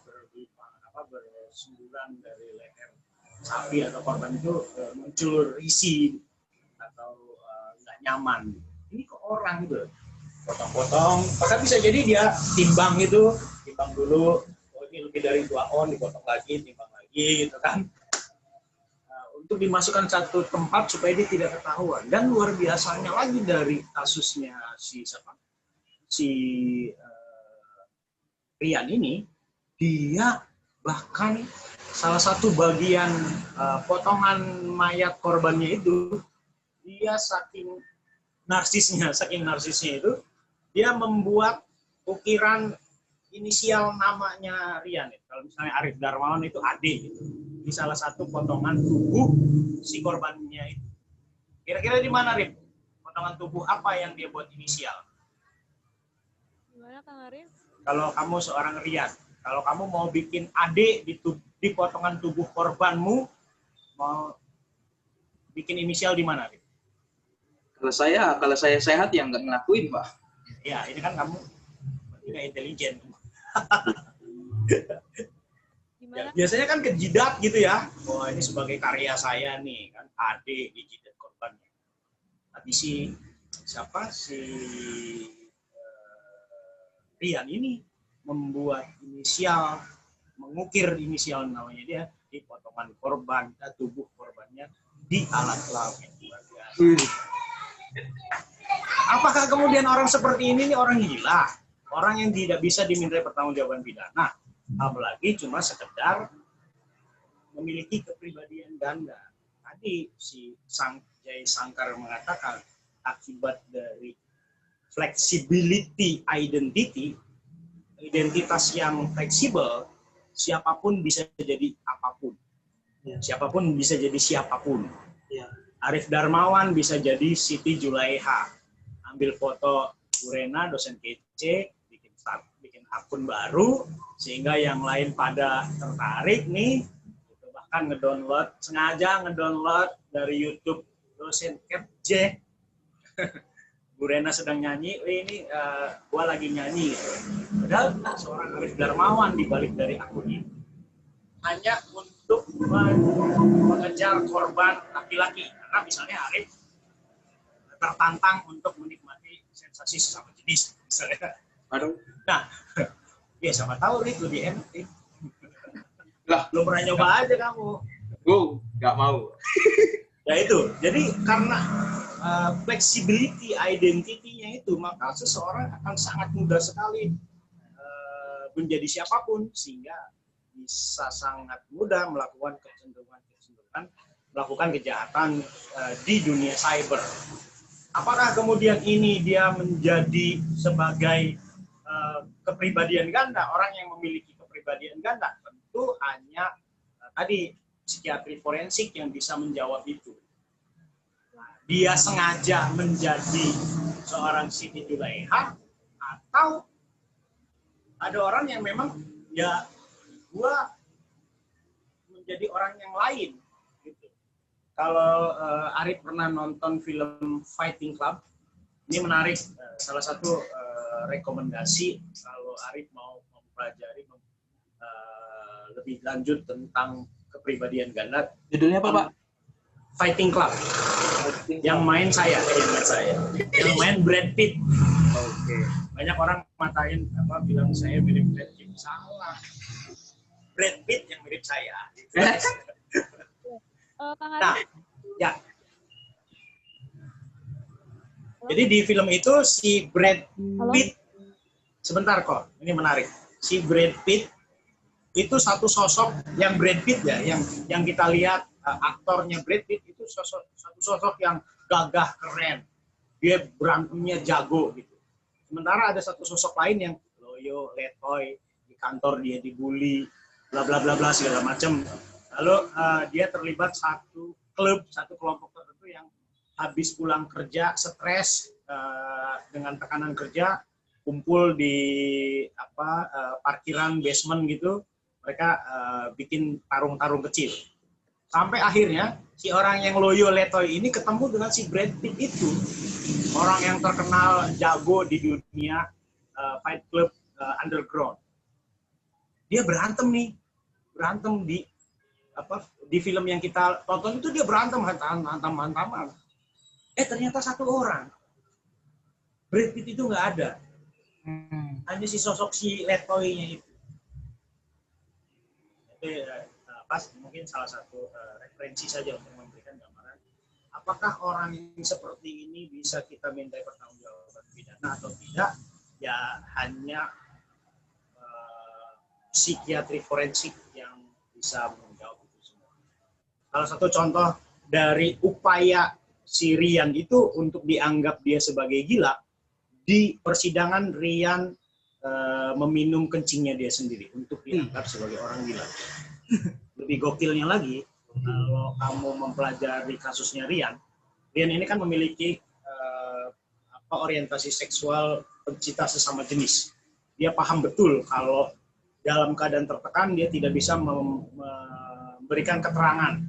bersemburan dari leher sapi atau korban itu muncul risih atau nggak nyaman. Ini ke orang gitu, potong-potong. Bahkan bisa jadi dia timbang dulu. Oh ini lebih dari 2 on, dipotong lagi, timbang lagi gitu kan. Untuk dimasukkan satu tempat supaya dia tidak ketahuan. Dan luar biasanya lagi dari kasusnya si Rian ini, dia bahkan salah satu bagian potongan mayat korbannya itu, dia saking narsisnya itu, dia membuat ukiran inisial namanya Rian. Kalau misalnya Arif Darmawan itu Ade gitu. Di salah satu potongan tubuh si korbannya itu. Kira-kira di mana, Arif? Potongan tubuh apa yang dia buat inisial? Gimana, Kang Arif? Kalau kamu seorang Rian, kalau kamu mau bikin Ade di potongan tubuh korbanmu, mau bikin inisial di mana, Arif? Kalau saya sehat ya nggak ngelakuin, Pak. Ya, ini kan kamu tidak intelijen. Ya, biasanya kan ke jidat gitu ya. Wah, ini sebagai karya saya nih kan, Ade di jidat korbannya. Tapi si Rian ini membuat inisial, mengukir inisial namanya dia di potongan korban, tubuh korbannya di alat kelamin. Apakah kemudian orang seperti ini orang gila? Orang yang tidak bisa dimintai pertanggungjawaban pidana, apalagi cuma sekedar memiliki kepribadian ganda. Tadi si Jay Sankar mengatakan akibat dari flexibility identity, identitas yang fleksibel, siapapun bisa jadi apapun. Siapapun bisa jadi siapapun. Arif Darmawan bisa jadi Siti Julaiha. Ambil foto Bu Rena, dosen kece, bikin akun baru, sehingga yang lain pada tertarik nih, bahkan sengaja ngedownload dari YouTube dosen kece. Bu Rena sedang nyanyi, ini gua lagi nyanyi. Padahal seorang Arif Darmawan dibalik dari akun ini. Hanya untuk mengejar korban laki-laki. Karena misalnya Arif tertantang untuk menikmati sensasi sesama jenis, misalnya. Aduh. Nah, ya sama tahu Arif lebih enak. Lah, belum pernah nyoba aja kamu. Nggak mau. Ya itu, jadi karena flexibility identity-nya itu, maka seseorang akan sangat mudah sekali menjadi siapapun, sehingga bisa sangat mudah melakukan kecenderungan melakukan kejahatan di dunia cyber. Apakah kemudian ini dia menjadi sebagai kepribadian ganda, orang yang memiliki kepribadian ganda? Tentu hanya tadi psikiatri forensik yang bisa menjawab itu. Dia sengaja menjadi seorang Siti Julaiha, atau ada orang yang memang ya gua menjadi orang yang lain gitu. Kalau Arif pernah nonton film Fighting Club, ini menarik, salah satu rekomendasi kalau Arif mau mempelajari lebih lanjut tentang kepribadian ganda. Judulnya apa, Pak? Fighting Club. Yang main saya. Yang main Brad Pitt. Oke. Banyak orang bilang saya mirip Brad Pitt. Salah. Brad Pitt yang mirip saya. Nah, ya. Jadi di film itu si Brad Pitt, sebentar kok, ini menarik. Si Brad Pitt itu satu sosok yang Brad Pitt ya, yang kita lihat aktornya Brad Pitt itu satu sosok yang gagah, keren, dia berantemnya jago gitu. Sementara ada satu sosok lain yang loyo, letoy, di kantor dia dibully, bla bla bla bla segala macam. Lalu dia terlibat satu klub, satu kelompok tertentu yang habis pulang kerja stres dengan tekanan kerja, kumpul di parkiran basement gitu, mereka bikin tarung-tarung kecil. Sampai akhirnya si orang yang loyo letoy ini ketemu dengan si Brad Pitt itu, orang yang terkenal jago di dunia Fight Club underground. Dia berantem di film yang kita tonton itu, dia berantem hantam-hantaman. Ternyata satu orang. Brad Pitt itu nggak ada. Hanya si sosok si letoy-nya itu. Pas mungkin salah satu referensi saja untuk memberikan gambaran apakah orang yang seperti ini bisa kita minta pertanggungjawaban pidana atau tidak, ya hanya psikiatri forensik yang bisa menjawab itu semua. Salah satu contoh dari upaya si Rian itu untuk dianggap dia sebagai gila, di persidangan Rian meminum kencingnya dia sendiri untuk dianggap sebagai orang gila. Lebih gokilnya lagi, kalau kamu mempelajari kasusnya Rian ini kan memiliki orientasi seksual pencinta sesama jenis. Dia paham betul kalau dalam keadaan tertekan dia tidak bisa memberikan keterangan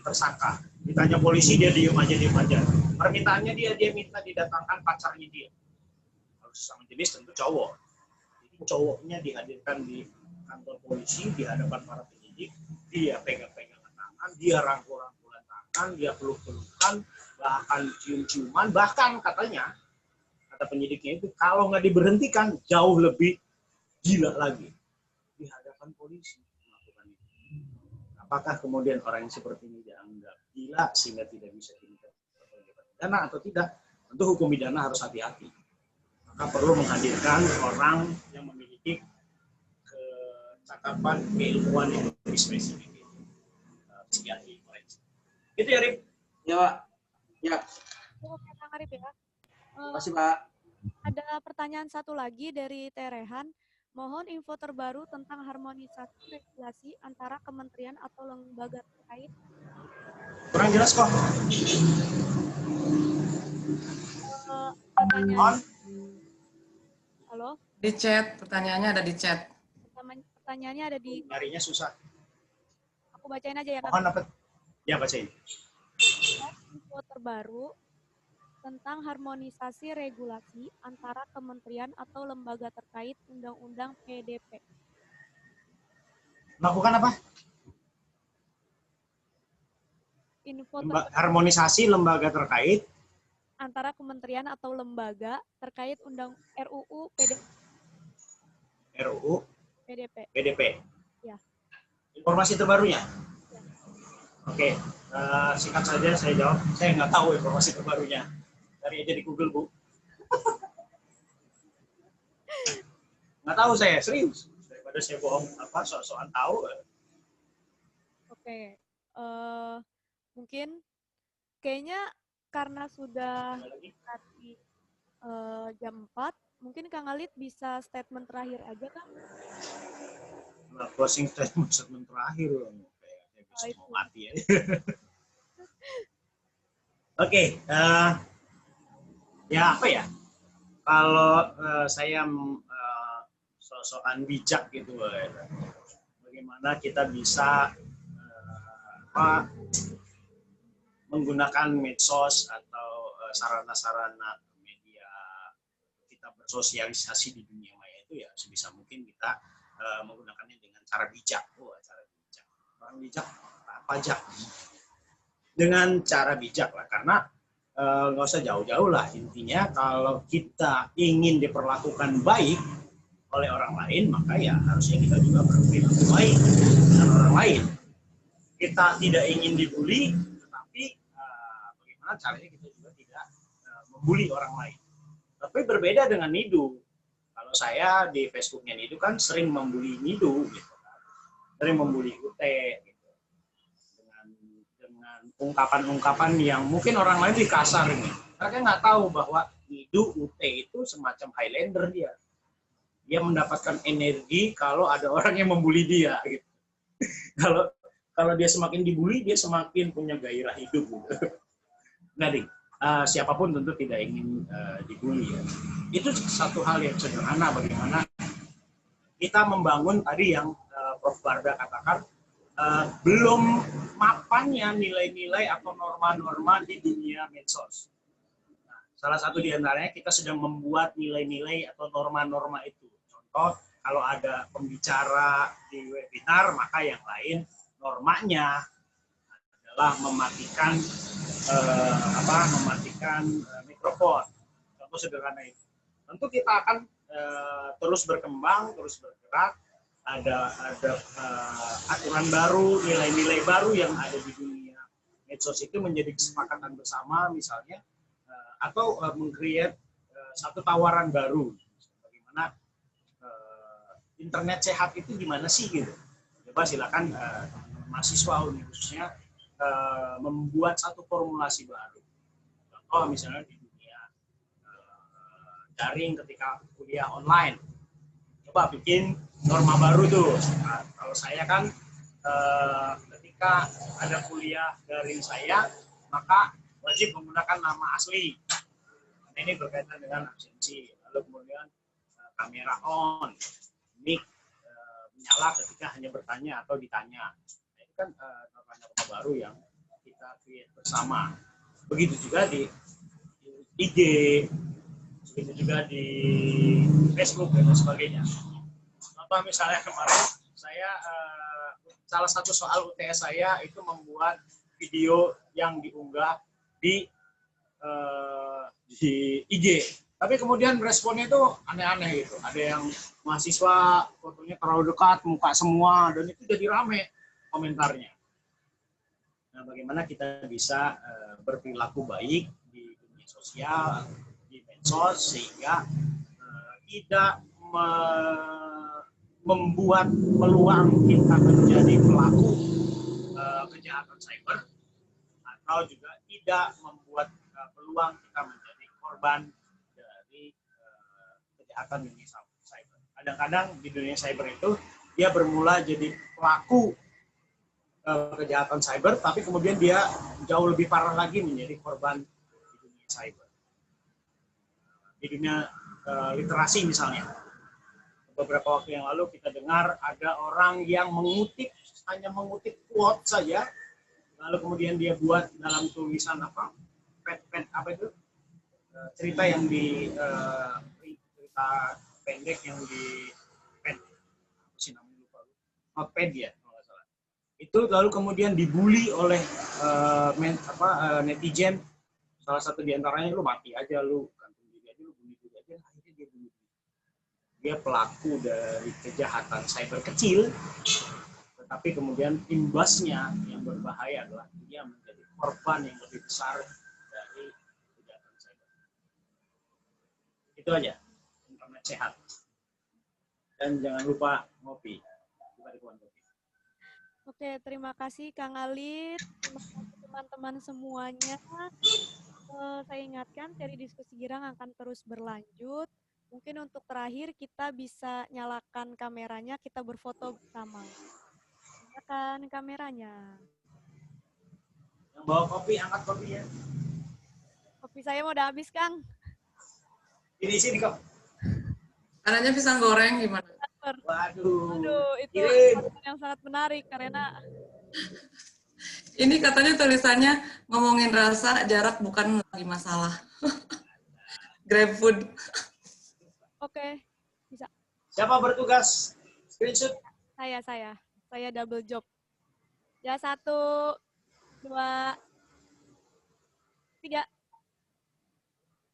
tersangka. Ditanya polisi dia diem aja. Permintaannya dia minta didatangkan pacarnya dia. Kalau sesama jenis tentu cowok. Jadi cowoknya dihadirkan di kantor polisi di hadapan para penyidik, dia pegang-pegangan tangan, dia rangkul-rangkulan tangan, dia peluk-pelukan, bahkan cium-ciuman, bahkan kata penyidiknya itu kalau nggak diberhentikan jauh lebih gila lagi di hadapan polisi melakukan itu. Apakah kemudian orang yang seperti ini dianggap gila sehingga tidak bisa diminta pidana atau tidak? Tentu hukum pidana harus hati-hati. Maka perlu menghadirkan orang yang memiliki cakapan keilmuan yang lebih spesifik, psikiatri forensik. Itu ya, Rip? Ya, Pak. Ya. Oke, Kang Arif ya. Terima kasih, Pak. Ada pertanyaan satu lagi dari Terehan. Mohon info terbaru tentang harmonisasi regulasi antara kementerian atau lembaga terkait. Kurang jelas kok. Pertanyaan. Halo? Di chat, pertanyaannya ada di chat. Pertanyaannya ada di... Nyarinya susah. Aku bacain aja ya, Kak. Mohon apa? Ya, bacain. Info terbaru tentang harmonisasi regulasi antara kementerian atau lembaga terkait Undang-Undang PDP. Melakukan apa? Harmonisasi lembaga terkait antara kementerian atau lembaga terkait RUU PDP. RUU PDP. Ya. Informasi terbarunya? Ya. Oke, singkat saja saya jawab. Saya nggak tahu informasi terbarunya. Cari aja di Google, Bu. Nggak tahu saya, serius. Daripada saya bohong, sok-sokan tahu. Oke. Mungkin kayaknya karena sudah mendekati jam 4, mungkin Kang Alit bisa statement terakhir aja, Kang? Nah, closing statement terakhir. Kayak mau mati ya. Oke, ya apa ya? Kalau saya sosokan bijak gitu, bagaimana kita bisa menggunakan medsos atau sarana-sarana media kita bersosialisasi di dunia maya itu ya sebisa mungkin kita menggunakannya dengan cara bijak. Cara bijak. Orang bijak pajak dengan cara bijak lah, karena nggak usah jauh-jauh lah, intinya kalau kita ingin diperlakukan baik oleh orang lain, maka ya harusnya kita juga berperilaku baik dengan orang lain. Kita tidak ingin dibully, tetapi bagaimana caranya kita juga tidak membuli orang lain. Tapi berbeda dengan nidu. Kalau Kalau saya di Facebooknya Nidu kan sering membuli Nidu, gitu kan. Sering membuli UT, gitu. Dengan ungkapan-ungkapan yang mungkin orang lain lebih kasar ini. Mereka nggak tahu bahwa Nidu UT itu semacam Highlander dia. Dia mendapatkan energi kalau ada orang yang membuli dia, gitu. Kalau dia semakin dibully, dia semakin punya gairah hidup, gitu. Nah, siapapun tentu tidak ingin dibully, ya. Itu satu hal yang sederhana bagaimana kita membangun tadi yang Prof. Barda katakan, belum mapannya nilai-nilai atau norma-norma di dunia medsos. Nah, salah satu di antaranya kita sedang membuat nilai-nilai atau norma-norma itu. Contoh, kalau ada pembicara di webinar, maka yang lain normanya adalah mematikan mikrofon. Contoh sederhana itu. Tentu kita akan terus berkembang, terus bergerak. Ada aturan baru, nilai-nilai baru yang ada di dunia medsos itu menjadi kesepakatan bersama, misalnya, atau meng-create satu tawaran baru. Bagaimana internet sehat itu gimana sih, gitu. Coba silakan mahasiswa khususnya membuat satu formulasi baru. Contoh misalnya di dunia daring ketika kuliah online, coba bikin norma baru tuh. Nah, kalau saya kan ketika ada kuliah daring saya, maka wajib menggunakan nama asli. Nah, ini berkaitan dengan absensi. Lalu kemudian kamera on, mic menyala ketika hanya bertanya atau ditanya. Nah, itu kan norma-norma baru yang kita create bersama. Begitu juga di IG, begitu juga di Facebook dan sebagainya. Contoh misalnya kemarin saya salah satu soal UTS saya itu membuat video yang diunggah di IG. Tapi kemudian responnya itu aneh-aneh gitu. Ada yang mahasiswa fotonya terlalu dekat, muka semua, dan itu jadi rame komentarnya. Nah, bagaimana kita bisa berperilaku baik di dunia sosial, di medsos, sehingga tidak membuat peluang kita menjadi pelaku kejahatan cyber, atau juga tidak membuat peluang kita menjadi korban dari kejahatan dunia cyber. Kadang-kadang di dunia cyber itu dia bermula jadi pelaku kejahatan cyber, tapi kemudian dia jauh lebih parah lagi menjadi korban di dunia cyber. Di dunia literasi misalnya, beberapa waktu yang lalu kita dengar ada orang yang hanya mengutip quote saja, lalu kemudian dia buat dalam tulisan cerita yang di cerita pendek yang di Notepad ya, kalau nggak salah. Itu lalu kemudian dibully oleh netizen. Salah satu di antaranya, lu mati aja, lu gantung diri aja, lu bunuh diri aja. Akhirnya dia bunuh diri. Dia pelaku dari kejahatan cyber kecil, tetapi kemudian imbasnya yang berbahaya adalah dia menjadi korban yang lebih besar dari kejahatan cyber. Itu aja, internet sehat. Dan jangan lupa ngopi. Oke, terima kasih Kang Alit, terima kasih teman-teman semuanya. Saya ingatkan seri diskusi girang akan terus berlanjut. Mungkin untuk terakhir kita bisa nyalakan kameranya, kita berfoto bersama. Nyalakan kameranya. Yang bawa kopi, angkat kopi ya. Kopi saya mau udah habis, Kang. Ini sini kok. Adanya pisang goreng gimana? Waduh, itu yang sangat menarik karena ini katanya tulisannya ngomongin rasa, jarak bukan lagi masalah. GrabFood. Oke, bisa. Siapa bertugas? Screenshot. Saya double job. Ya, 1, 2, 3.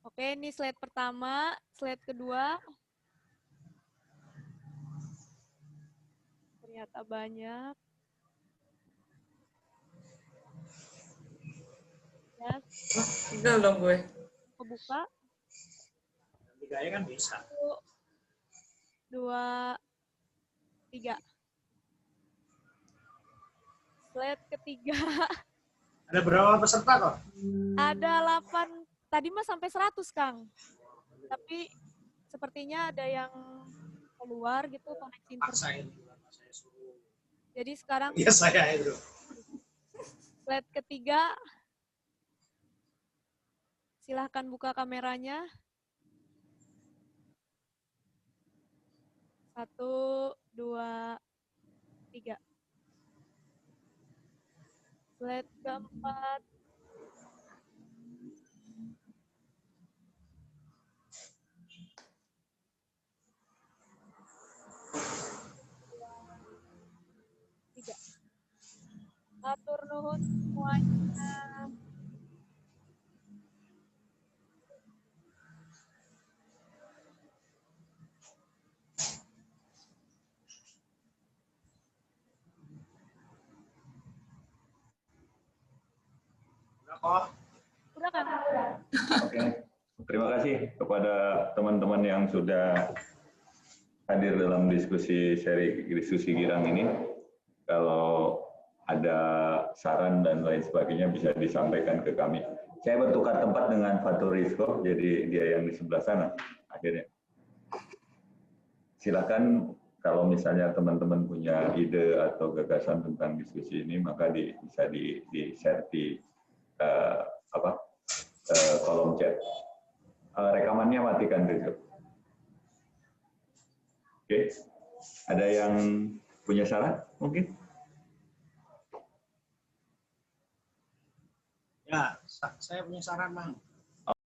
Oke, ini slide pertama, slide kedua. Ternyata banyak. Ya. Tinggal dong gue. Kebuka. Digaya kan bisa. 2, 3. Slide ketiga. Ada berapa peserta kok? Ada 8. Tadi mah sampai 100, Kang. Tapi sepertinya ada yang keluar gitu koneksi internet. Jadi sekarang Iya saya itu. slide ketiga. Silahkan buka kameranya. 1, 2, 3. Slide keempat. Atur nuhun semuanya. Udah kok. Udah kan? Oke. Terima kasih kepada teman-teman yang sudah hadir dalam seri diskusi girang ini. Kalau ada saran dan lain sebagainya bisa disampaikan ke kami. Saya bertukar tempat dengan Fatur Rizko, jadi dia yang di sebelah sana akhirnya. Silakan kalau misalnya teman-teman punya ide atau gagasan tentang diskusi ini, maka bisa di-share di kolom chat. Rekamannya matikan dulu. Oke, ada yang punya saran mungkin? Ya, saya punya saran, Bang.